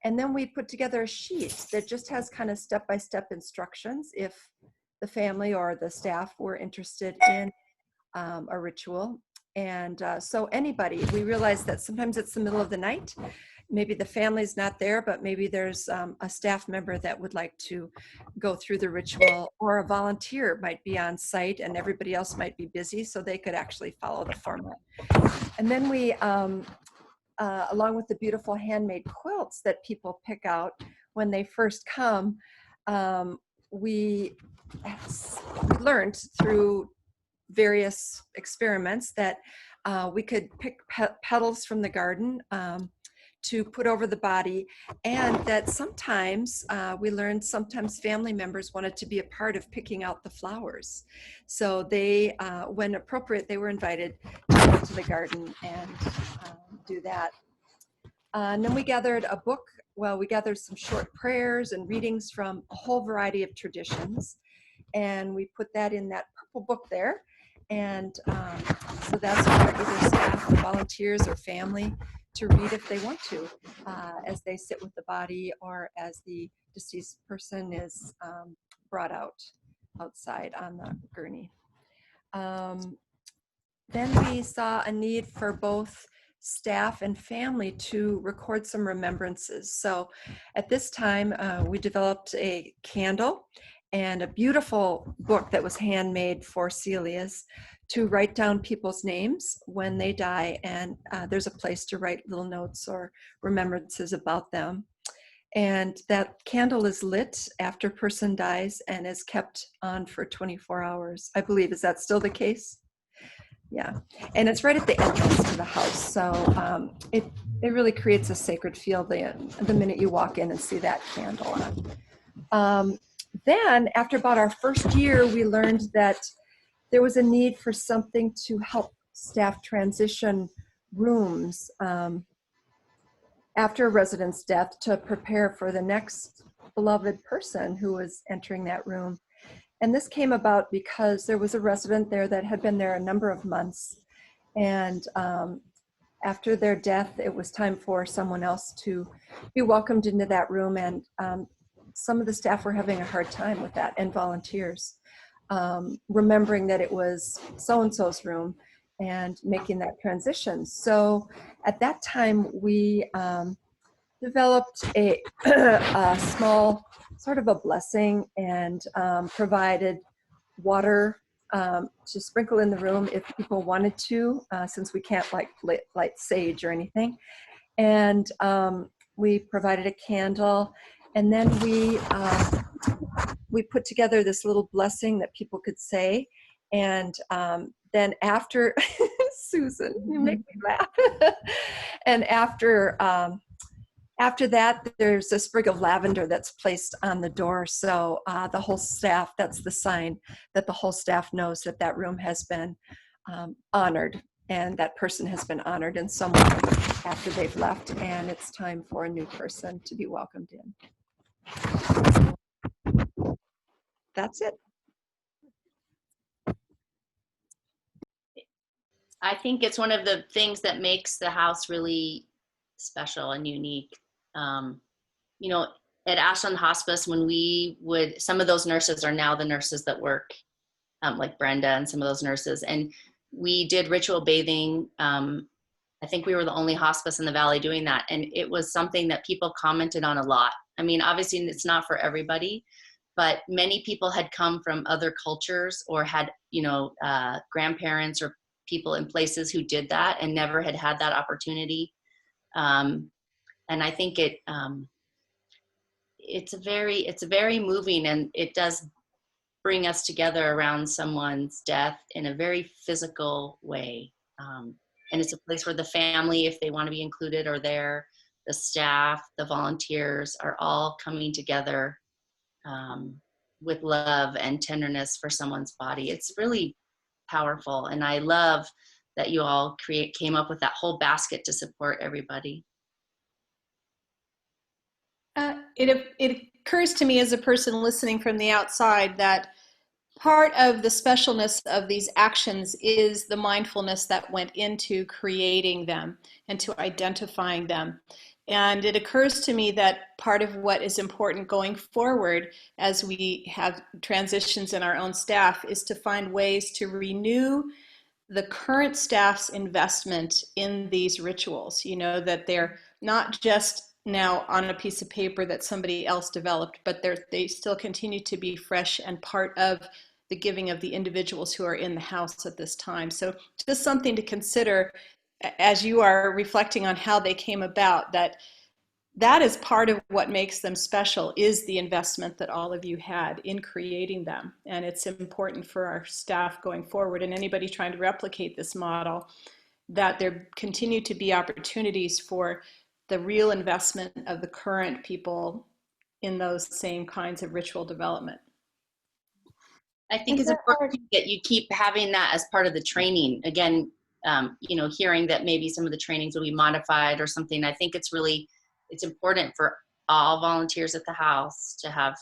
And then we put together a sheet that just has kind of step-by-step instructions if the family or the staff were interested in a ritual. And so anybody, we realized that sometimes it's the middle of the night, maybe the family's not there, but maybe there's a staff member that would like to go through the ritual, or a volunteer might be on site and everybody else might be busy, so they could actually follow the format. And then we, along with the beautiful handmade quilts that people pick out when they first come, we learned through various experiments that we could pick petals from the garden to put over the body, and that sometimes we learned sometimes family members wanted to be a part of picking out the flowers. So they, when appropriate, they were invited to go to the garden and do that. And then we gathered a book. Well, we gathered some short prayers and readings from a whole variety of traditions, and we put that in that purple book there. And so that's for either staff or volunteers or family to read if they want to, as they sit with the body or as the deceased person is brought outside on the gurney. Then we saw a need for both staff and family to record some remembrances. So at this time, we developed a candle and a beautiful book that was handmade for Celia's to write down people's names when they die, and there's a place to write little notes or remembrances about them. And that candle is lit after a person dies and is kept on for 24 hours, I believe. Is that still the case? Yeah, and it's right at the entrance to the house, so it really creates a sacred feel the minute you walk in and see that candle on. Then, after about our first year, we learned that there was a need for something to help staff transition rooms after a resident's death to prepare for the next beloved person who was entering that room. And this came about because there was a resident there that had been there a number of months. And after their death, it was time for someone else to be welcomed into that room. And some of the staff were having a hard time with that, and volunteers, remembering that it was so-and-so's room and making that transition. So at that time, we developed a small sort of a blessing and provided water to sprinkle in the room if people wanted to, since we can't like light sage or anything. And we provided a candle, and then we put together this little blessing that people could say. And then after, Susan, you make me laugh. And after that, there's a sprig of lavender that's placed on the door. So the whole staff, that's the sign that the whole staff knows that that room has been honored, and that person has been honored in some way after they've left, and it's time for a new person to be welcomed in. That's it.
I think it's one of the things that makes the house really special and unique. You know, at Ashland Hospice, when some of those nurses are now the nurses that work, like Brenda and some of those nurses, and we did ritual bathing. I think we were the only hospice in the Valley doing that. And it was something that people commented on a lot. I mean, obviously it's not for everybody, but many people had come from other cultures or had, you know, grandparents or people in places who did that and never had that opportunity. And I think it's very moving, and it does bring us together around someone's death in a very physical way. And it's a place where the family, if they want to be included, are there. The staff, the volunteers are all coming together with love and tenderness for someone's body. It's really powerful. And I love that you all came up with that whole basket to support everybody.
It occurs to me as a person listening from the outside that part of the specialness of these actions is the mindfulness that went into creating them and to identifying them. And it occurs to me that part of what is important going forward as we have transitions in our own staff is to find ways to renew the current staff's investment in these rituals, you know, that they're not just now on a piece of paper that somebody else developed, but they still continue to be fresh and part of the giving of the individuals who are in the house at this time. So just something to consider as you are reflecting on how they came about, that is part of what makes them special, is the investment that all of you had in creating them. And it's important for our staff going forward and anybody trying to replicate this model, that there continue to be opportunities for the real investment of the current people in those same kinds of ritual development.
I think it's important that you keep having that as part of the training. Again, you know, hearing that maybe some of the trainings will be modified or something. I think it's important for all volunteers at the house to have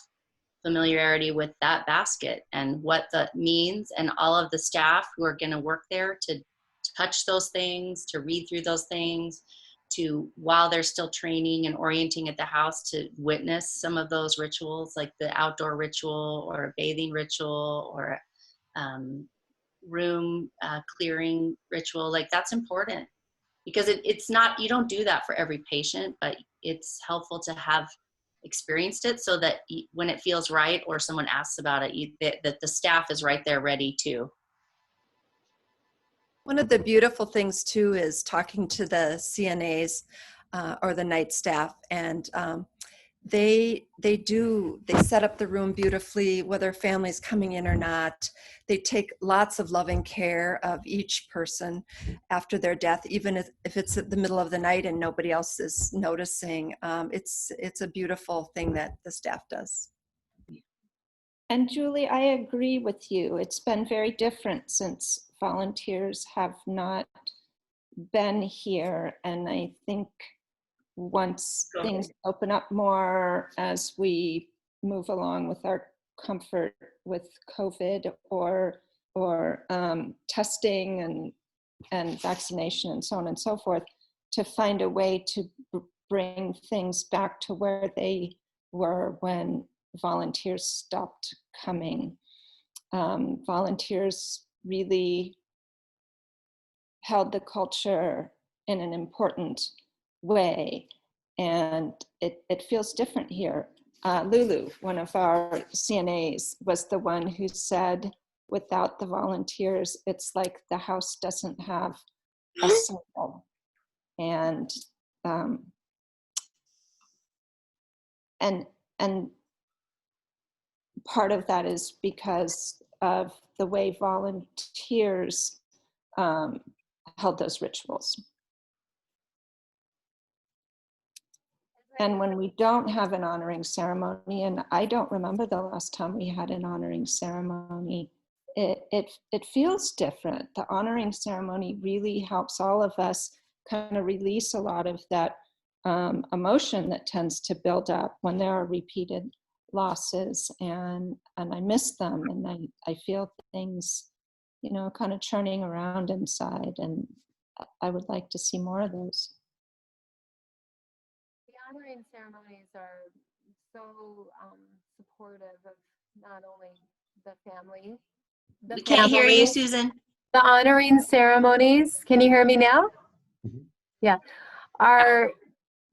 familiarity with that basket and what that means, and all of the staff who are going to work there to touch those things, to read through those things, to, while they're still training and orienting at the house, to witness some of those rituals, like the outdoor ritual or a bathing ritual or room clearing ritual. Like, that's important, because it's not, you don't do that for every patient, but it's helpful to have experienced it so that when it feels right or someone asks about it, that the staff is right there ready to.
One of the beautiful things too is talking to the CNAs or the night staff, and they set up the room beautifully, whether family's coming in or not. They take lots of loving care of each person after their death, even if it's at the middle of the night and nobody else is noticing. It's a beautiful thing that the staff does.
And Julie, I agree with you. It's been very different since volunteers have not been here. And I think once things open up more as we move along with our comfort with COVID or testing and vaccination and so on and so forth, to find a way to bring things back to where they were when volunteers stopped coming. Volunteers really held the culture in an important way, and it feels different here. Lulu, one of our CNAs, was the one who said without the volunteers, it's like the house doesn't have a soul. And and part of that is because of the way volunteers held those rituals. And when we don't have an honoring ceremony, and I don't remember the last time we had an honoring ceremony, it feels different. The honoring ceremony really helps all of us kind of release a lot of that emotion that tends to build up when there are repeated losses, and I miss them, and I feel things, you know, kind of churning around inside, and I would like to see more of those.
The honoring ceremonies are so supportive of not only the family.
We can't hear you, Susan.
The honoring ceremonies, can you hear me now?
Mhm.
Yeah, are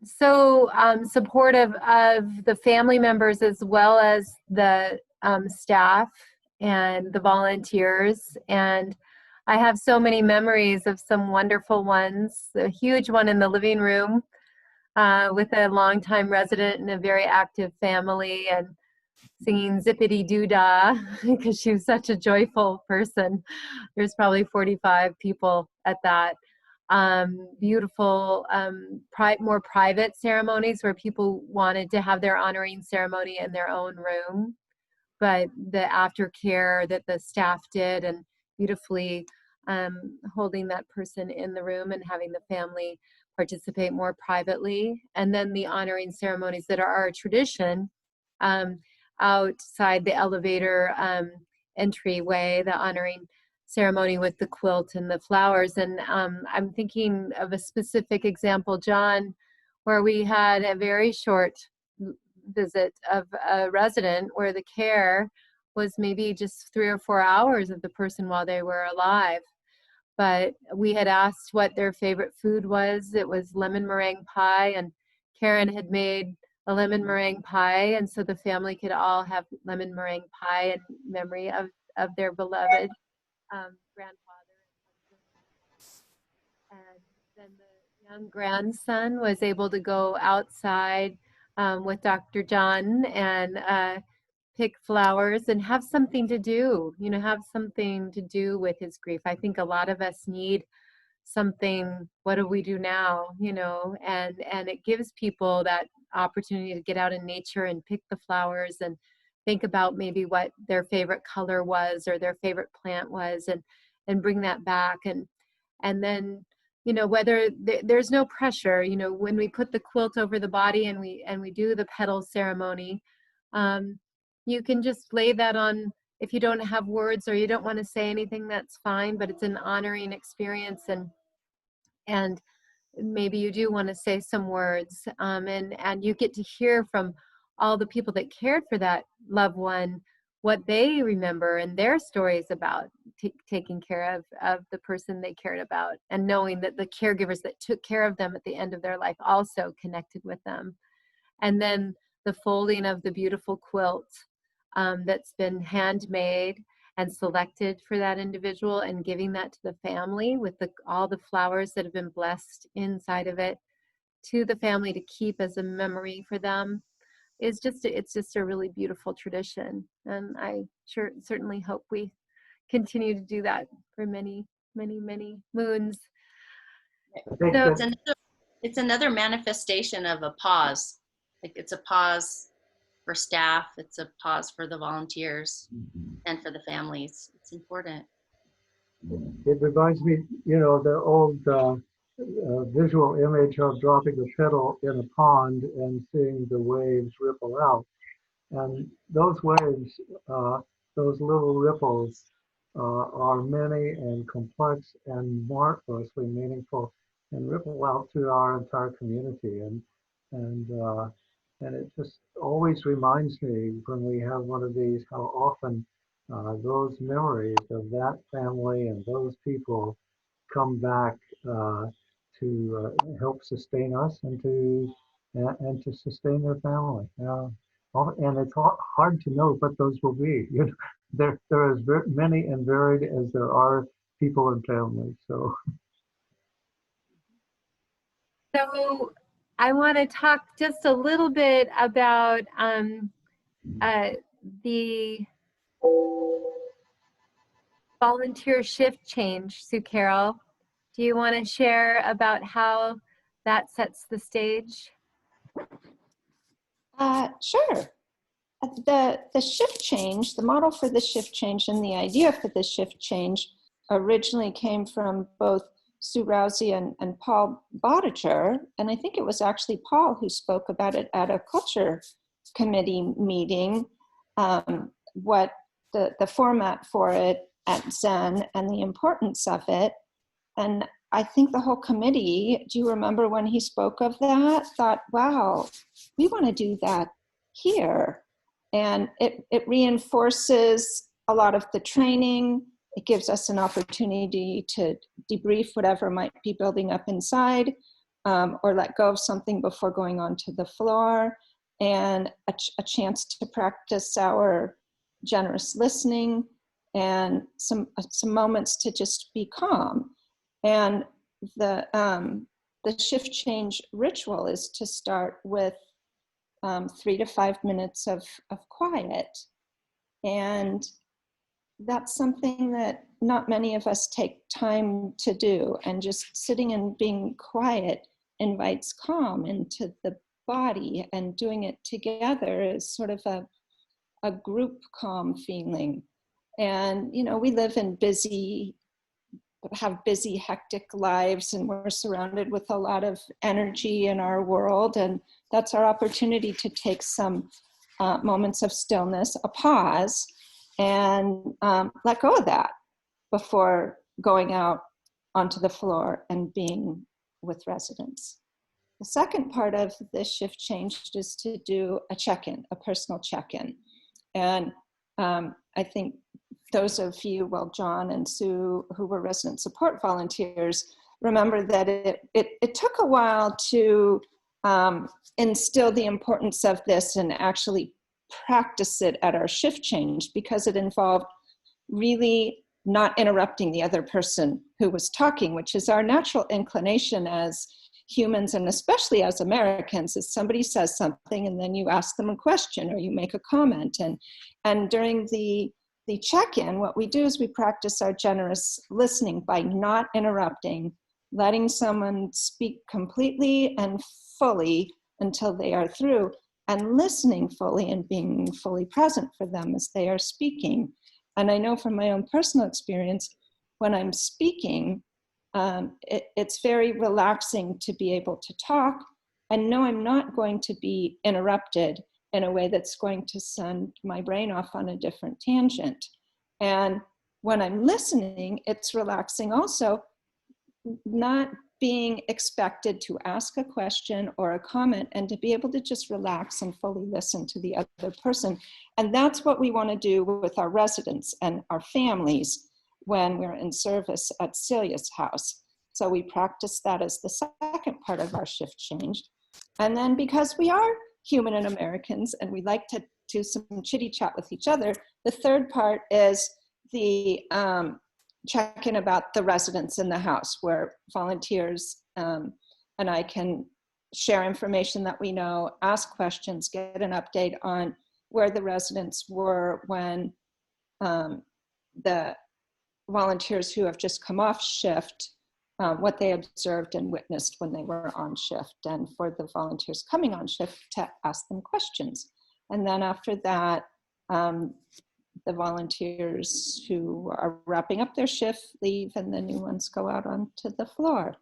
so supportive of the family members as well as the staff and the volunteers. And I have so many memories of some wonderful ones. A huge one in the living room with a longtime resident and a very active family, and singing Zippity Doo Dah because she was such a joyful person. There's probably 45 people at that. Beautiful, more private ceremonies where people wanted to have their honoring ceremony in their own room, but the aftercare that the staff did, and beautifully holding that person in the room and having the family participate more privately. And then the honoring ceremonies that are our tradition, outside the elevator entryway, the honoring ceremony with the quilt and the flowers. And I'm thinking of a specific example, John, where we had a very short visit of a resident where the care was maybe just 3 or 4 hours of the person while they were alive. But we had asked what their favorite food was. It was lemon meringue pie, and Karen had made a lemon meringue pie, and so the family could all have lemon meringue pie in memory of their beloved grandfather. And then the young grandson was able to go outside with Dr. John and pick flowers and have something to do, you know, have something to do with his grief. I think a lot of us need something. What do we do now, you know? And it gives people that opportunity to get out in nature and pick the flowers and think about maybe what their favorite color was or their favorite plant was, and bring that back. And then, you know, whether there's no pressure, you know, when we put the quilt over the body and we do the petal ceremony, you can just lay that on. If you don't have words or you don't want to say anything, that's fine, but it's an honoring experience, and maybe you do want to say some words, and you get to hear from all the people that cared for that loved one, what they remember and their stories about taking care of the person they cared about, and knowing that the caregivers that took care of them at the end of their life also connected with them. And then the folding of the beautiful quilt that's been handmade and selected for that individual, and giving that to the family with all the flowers that have been blessed inside of it to the family to keep as a memory for them, is it's just a really beautiful tradition. And I certainly hope we continue to do that for many, many, many moons.
I think
So,
that
It's another manifestation of a pause. Like, it's a pause for staff, it's a pause for the volunteers and for the families. It's important.
it reminds me, you know, the old visual image of dropping a petal in a pond and seeing the waves ripple out. And those waves, those little ripples, are many and complex and marvelously meaningful, and ripple out through our entire community. And it just always reminds me when we have one of these how often those memories of that family and those people come back to help sustain us and to sustain their family. And it's hard to know what those will be. You know, they're as many and varied as there are people and families. So
I want to talk just a little bit about the volunteer shift change, Sue Carroll. Do you want to share about how that sets the stage?
Sure. The shift change, the model for the shift change and the idea for the shift change originally came from both Sue Rouzie and Paul Bodiger. And I think it was actually Paul who spoke about it at a culture committee meeting, what the format for it at Zen and the importance of it. And I think the whole committee, do you remember when he spoke of that? Thought, wow, we want to do that here. And it reinforces a lot of the training. It gives us an opportunity to debrief whatever might be building up inside, or let go of something before going onto the floor, and a chance to practice our generous listening and some moments to just be calm. And the shift change ritual is to start with 3 to 5 minutes of quiet. And that's something that not many of us take time to do. And just sitting and being quiet invites calm into the body, and doing it together is sort of a group calm feeling. And, you know, we live in have busy, hectic lives, and we're surrounded with a lot of energy in our world. And that's our opportunity to take some moments of stillness, a pause, and let go of that before going out onto the floor and being with residents. The second part of this shift change is to do a check-in, a personal check-in. And I think those of you, well, John and Sue, who were resident support volunteers, remember that it took a while to instill the importance of this and actually practice it at our shift change, because it involved really not interrupting the other person who was talking, which is our natural inclination as humans, and especially as Americans, is somebody says something and then you ask them a question or you make a comment. And during the check-in, what we do is we practice our generous listening by not interrupting, letting someone speak completely and fully until they are through, and listening fully and being fully present for them as they are speaking. And I know from my own personal experience, when I'm speaking, it's very relaxing to be able to talk and know I'm not going to be interrupted in a way that's going to send my brain off on a different tangent. And when I'm listening, it's relaxing also, not being expected to ask a question or a comment, and to be able to just relax and fully listen to the other person. And that's what we want to do with our residents and our families when we're in service at Celia's house. So we practice that as the second part of our shift change. And then, because we are human and Americans and we like to do some chitty chat with each other, the third part is the check-in about the residents in the house, where volunteers and I can share information that we know, ask questions, get an update on where the residents were when the volunteers who have just come off shift, what they observed and witnessed when they were on shift, and for the volunteers coming on shift to ask them questions. And then after that, the volunteers who are wrapping up their shift leave, and the new ones go out onto the floor.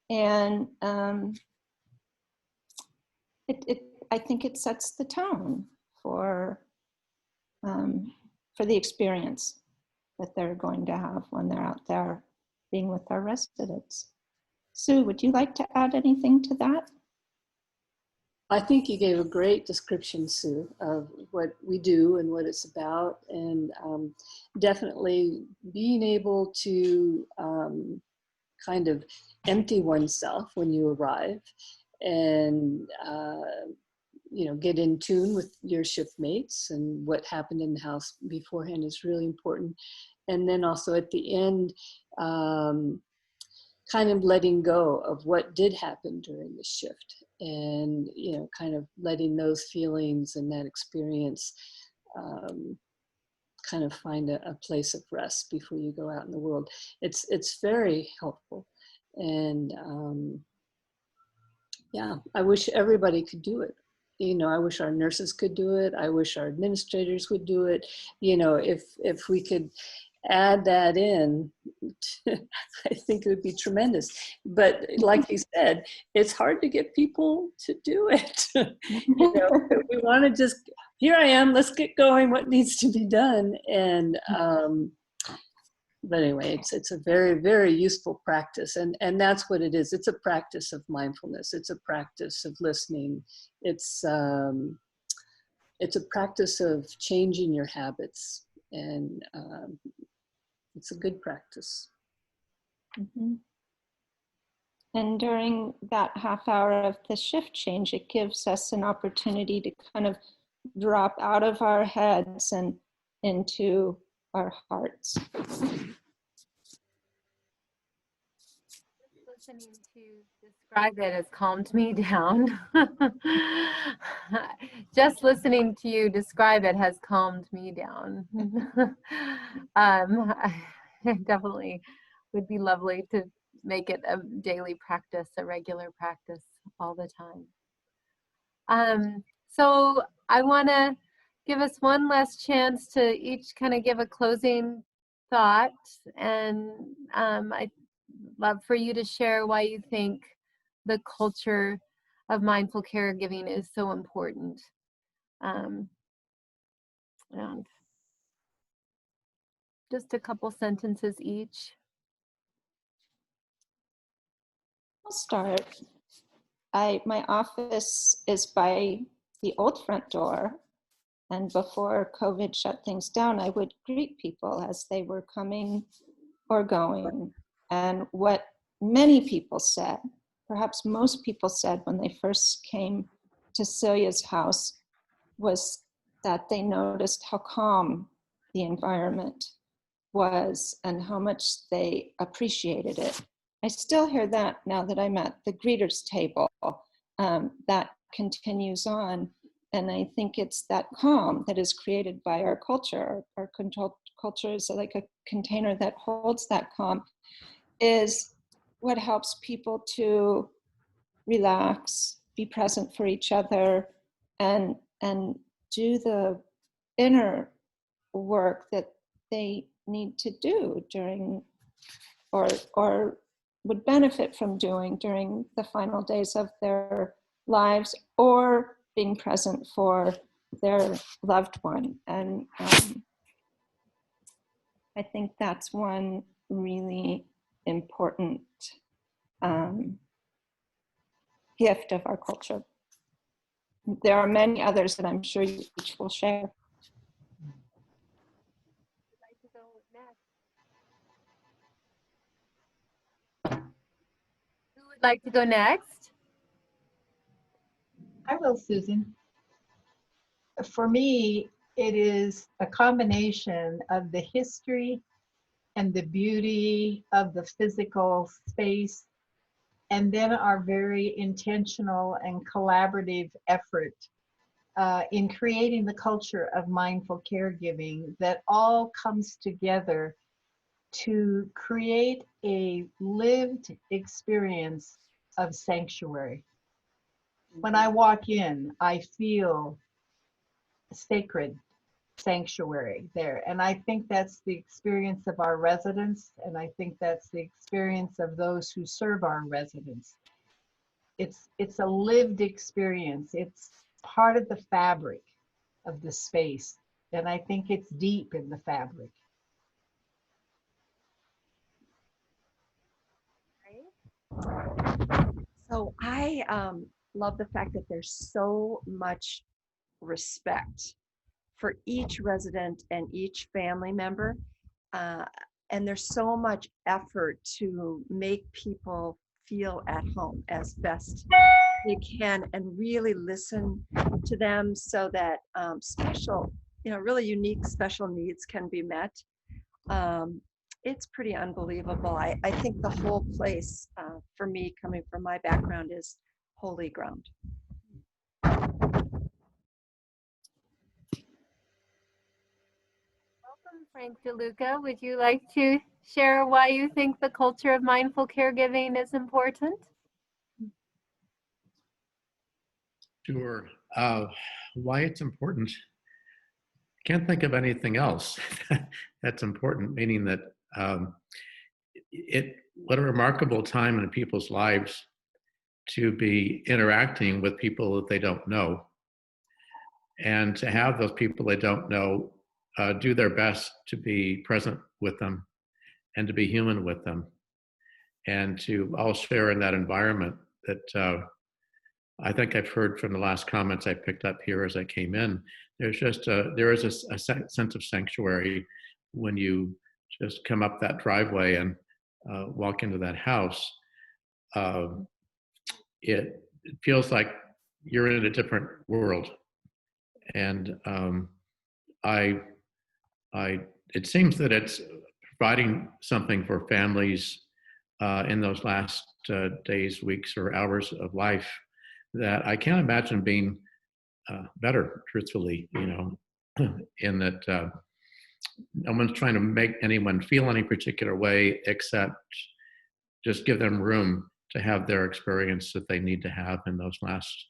And I think it sets the tone for the experience that they're going to have when they're out there being with our residents. Sue, would you like to add anything to that?
I think you gave a great description, Sue, of what we do and what it's about, and definitely being able to kind of empty oneself when you arrive, and get in tune with your shift mates, and what happened in the house beforehand is really important. And then also at the end, kind of letting go of what did happen during the shift, and kind of letting those feelings and that experience kind of find a place of rest before you go out in the world. It's very helpful. And yeah, I wish everybody could do it. I wish our nurses could do it. I wish our administrators would do it. If we could add that in, I think it would be tremendous. But like you said, it's hard to get people to do it. We want to just, here I am, let's get going, what needs to be done. And but anyway, it's a very, very useful practice. And that's what it is. It's a practice of mindfulness. It's a practice of listening. It's a practice of changing your habits. And it's a good practice.
Mm-hmm. And during that half hour of the shift change, it gives us an opportunity to kind of drop out of our heads and into our hearts.
Listening to describe it has calmed me down. Just listening to you describe it has calmed me down. I definitely would be lovely to make it a daily practice, a regular practice all the time. So I want to give us one last chance to each kind of give a closing thought, and I'd love for you to share why you think the culture of mindful caregiving is so important. And just a couple sentences each.
I'll start. My office is by the old front door, and before COVID shut things down, I would greet people as they were coming or going. And what many people said, perhaps most people said when they first came to Celia's house, was that they noticed how calm the environment was and how much they appreciated it. I still hear that now that I'm at the greeters table. That continues on. And I think it's that calm that is created by our culture. Our control culture is like a container that holds that calm, is what helps people to relax, be present for each other, and do the inner work that they need to do during, or would benefit from doing during the final days of their lives, or being present for their loved one. And I think that's one really important gift of our culture. There are many others that I'm sure you each will share.
Who would like to go next?
I will, Susan. For me, it is a combination of the history and the beauty of the physical space, and then our very intentional and collaborative effort in creating the culture of mindful caregiving that all comes together to create a lived experience of sanctuary. When I walk in, I feel sacred sanctuary there. And I think that's the experience of our residents, and I think that's the experience of those who serve our residents. It's a lived experience. It's part of the fabric of the space, and I think it's deep in the fabric.
So I love the fact that there's so much respect for each resident and each family member. And there's so much effort to make people feel at home as best they can and really listen to them so that special, really unique special needs can be met. It's pretty unbelievable. I think the whole place, for me, coming from my background, is holy ground.
Welcome, Frank DeLuca. Would you like to share why you think the culture of mindful caregiving is important?
Sure. Why it's important? Can't think of anything else that's important, meaning that what a remarkable time in people's lives to be interacting with people that they don't know, and to have those people they don't know do their best to be present with them and to be human with them, and to all share in that environment that I think I've heard from the last comments I picked up here as I came in. There is a sense of sanctuary when you just come up that driveway and walk into that house. It feels like you're in a different world, and it seems that it's providing something for families in those last days, weeks, or hours of life that I can't imagine being better, truthfully, in that no one's trying to make anyone feel any particular way, except just give them room to have their experience that they need to have in those last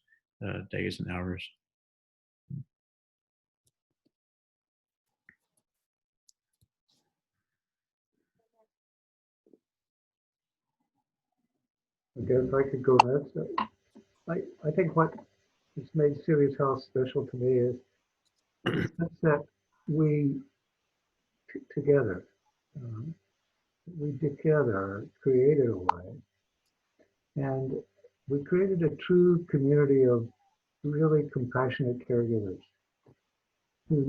days and hours.
I guess I could go next. I think what has made Celia's house special to me is the sense that we together created a way, and we created a true community of really compassionate caregivers who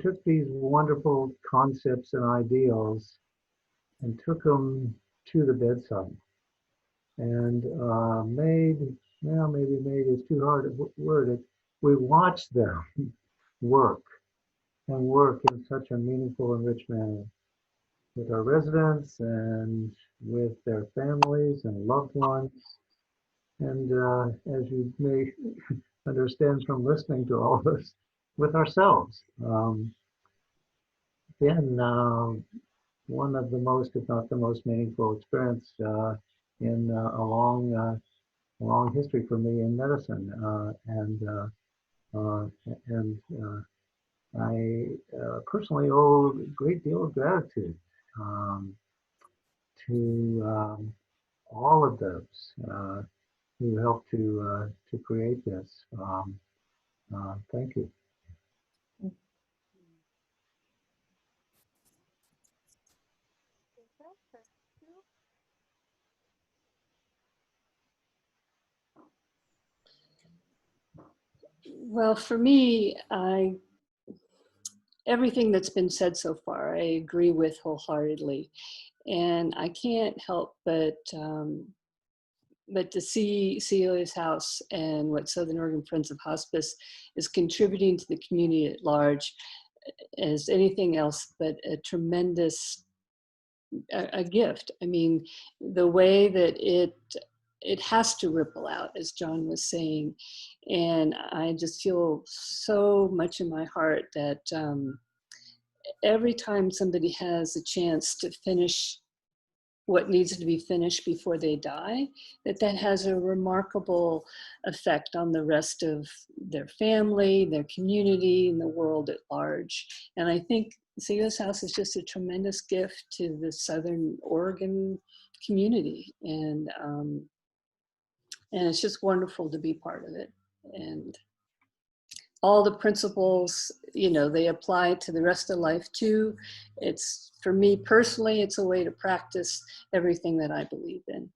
took these wonderful concepts and ideals and took them to the bedside and maybe made is too hard a word. We watched them work in such a meaningful and rich manner with our residents and with their families and loved ones. And as you may understand from listening to all this, with ourselves. One of the most, if not the most meaningful experience in a long history for me in medicine. I personally owe a great deal of gratitude to all of those who helped to create this. Thank you.
Well, for me, everything that's been said so far, I agree with wholeheartedly. And I can't help but to see Celia's house and what Southern Oregon Friends of Hospice is contributing to the community at large as anything else but a tremendous a gift. I mean, the way that it has to ripple out, as John was saying. And I just feel so much in my heart that every time somebody has a chance to finish what needs to be finished before they die, that has a remarkable effect on the rest of their family, their community, and the world at large. And I think Celia's house is just a tremendous gift to the Southern Oregon community. And it's just wonderful to be part of it. And all the principles, they apply to the rest of life too. It's, for me personally, it's a way to practice everything that I believe in.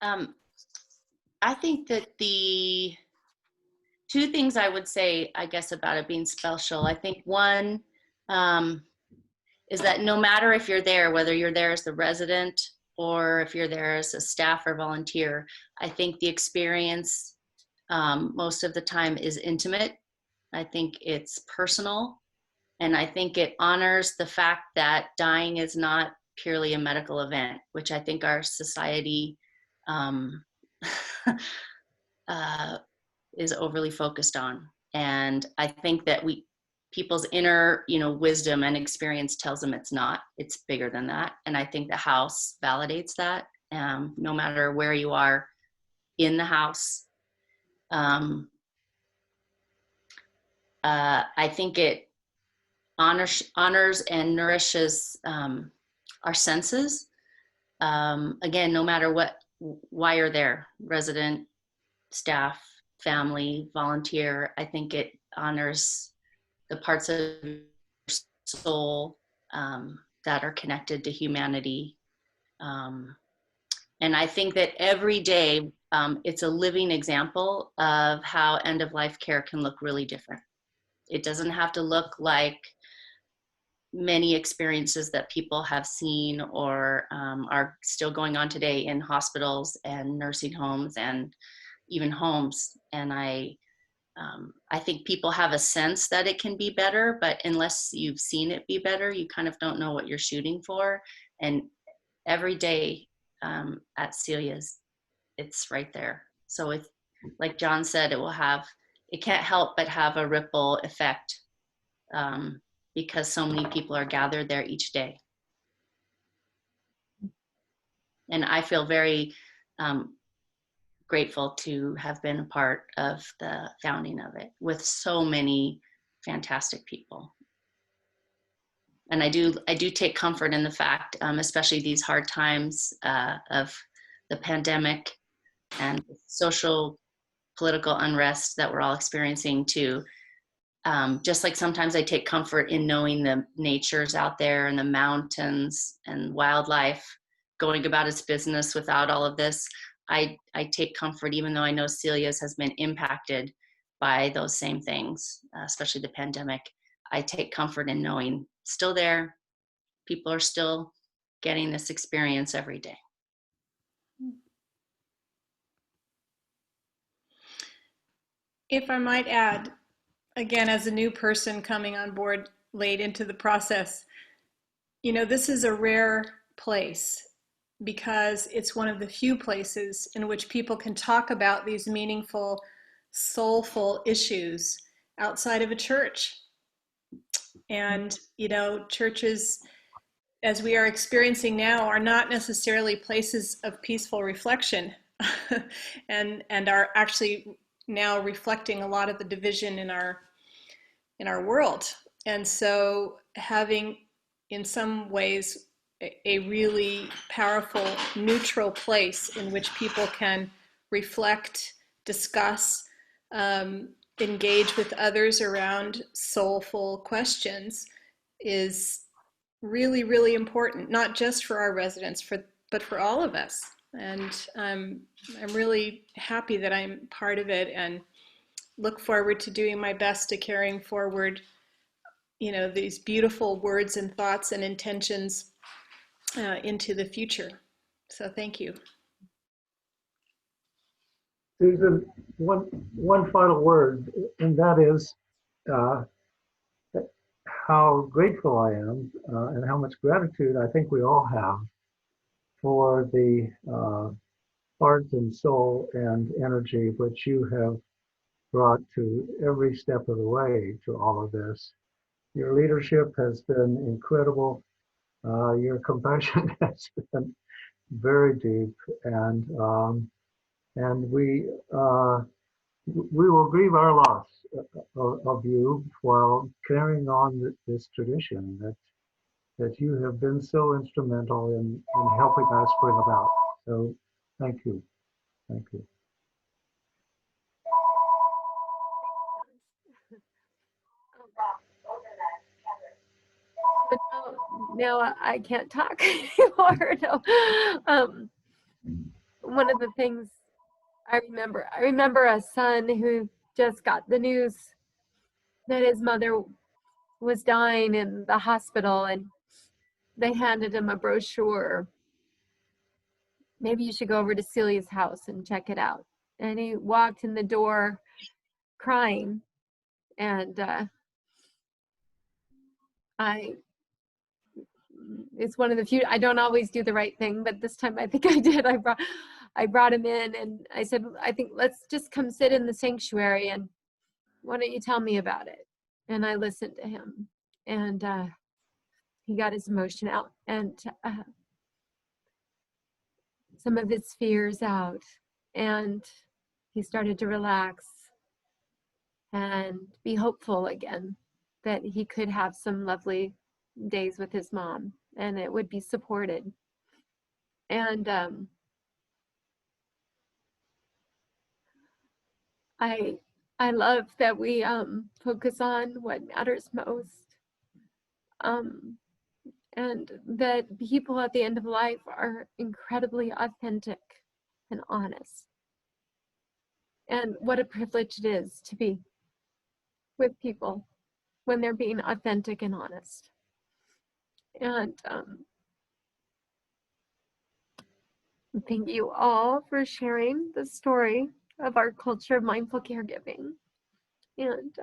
I think that the two things I would say, I guess, about it being special. I think one is that no matter if you're there, whether you're there as the resident or if you're there as a staff or volunteer, I think the experience most of the time is intimate. I think it's personal. And I think it honors the fact that dying is not purely a medical event, which I think our society is overly focused on. And I think that people's inner, wisdom and experience tells them it's not. It's bigger than that. And I think the house validates that. No matter where you are in the house, I think it honors and nourishes our senses. Again, no matter why you're there, resident, staff, family, volunteer, I think it honors the parts of your soul that are connected to humanity. And I think that every day it's a living example of how end-of-life care can look really different. It doesn't have to look like many experiences that people have seen or are still going on today in hospitals and nursing homes and even homes. And I think people have a sense that it can be better, but unless you've seen it be better, you kind of don't know what you're shooting for. And every day at Celia's, it's right there. So if, like John said, it can't help but have a ripple effect because so many people are gathered there each day. And I feel very grateful to have been a part of the founding of it with so many fantastic people. And I do take comfort in the fact, especially these hard times of the pandemic and social, political unrest that we're all experiencing too. Just like sometimes I take comfort in knowing the natures out there and the mountains and wildlife going about its business without all of this. I take comfort, even though I know Celia's has been impacted by those same things, especially the pandemic. I take comfort in knowing still there, people are still getting this experience every day.
If I might add, again, as a new person coming on board late into the process, this is a rare place because it's one of the few places in which people can talk about these meaningful, soulful issues outside of a church. And, churches, as we are experiencing now, are not necessarily places of peaceful reflection and are actually now reflecting a lot of the division in our world. And so having, in some ways, a really powerful, neutral place in which people can reflect, discuss, engage with others around soulful questions is really, really important, not just for our residents, but for all of us. And I'm really happy that I'm part of it and look forward to doing my best to carrying forward, these beautiful words and thoughts and intentions into the future. So thank you.
Susan, one final word, and that is how grateful I am and how much gratitude I think we all have for the heart and soul and energy which you have brought to every step of the way to all of this. Your leadership has been incredible. Your compassion has been very deep, and we will grieve our loss of you while carrying on this tradition that you have been so instrumental in helping us bring about. So thank you. Thank you.
But now I can't talk anymore. No. one of the things I remember a son who just got the news that his mother was dying in the hospital, and they handed him a brochure. Maybe you should go over to Celia's house and check it out. And he walked in the door crying, and it's one of the few, I don't always do the right thing, but this time I think I did. I brought him in and I said, I think let's just come sit in the sanctuary and why don't you tell me about it? And I listened to him, and he got his emotion out and some of his fears out, and he started to relax and be hopeful again that he could have some lovely days with his mom and it would be supported. And I love that we focus on what matters most, and that people at the end of life are incredibly authentic and honest. And what a privilege it is to be with people when they're being authentic and honest. And thank you all for sharing the story of our culture of mindful caregiving. And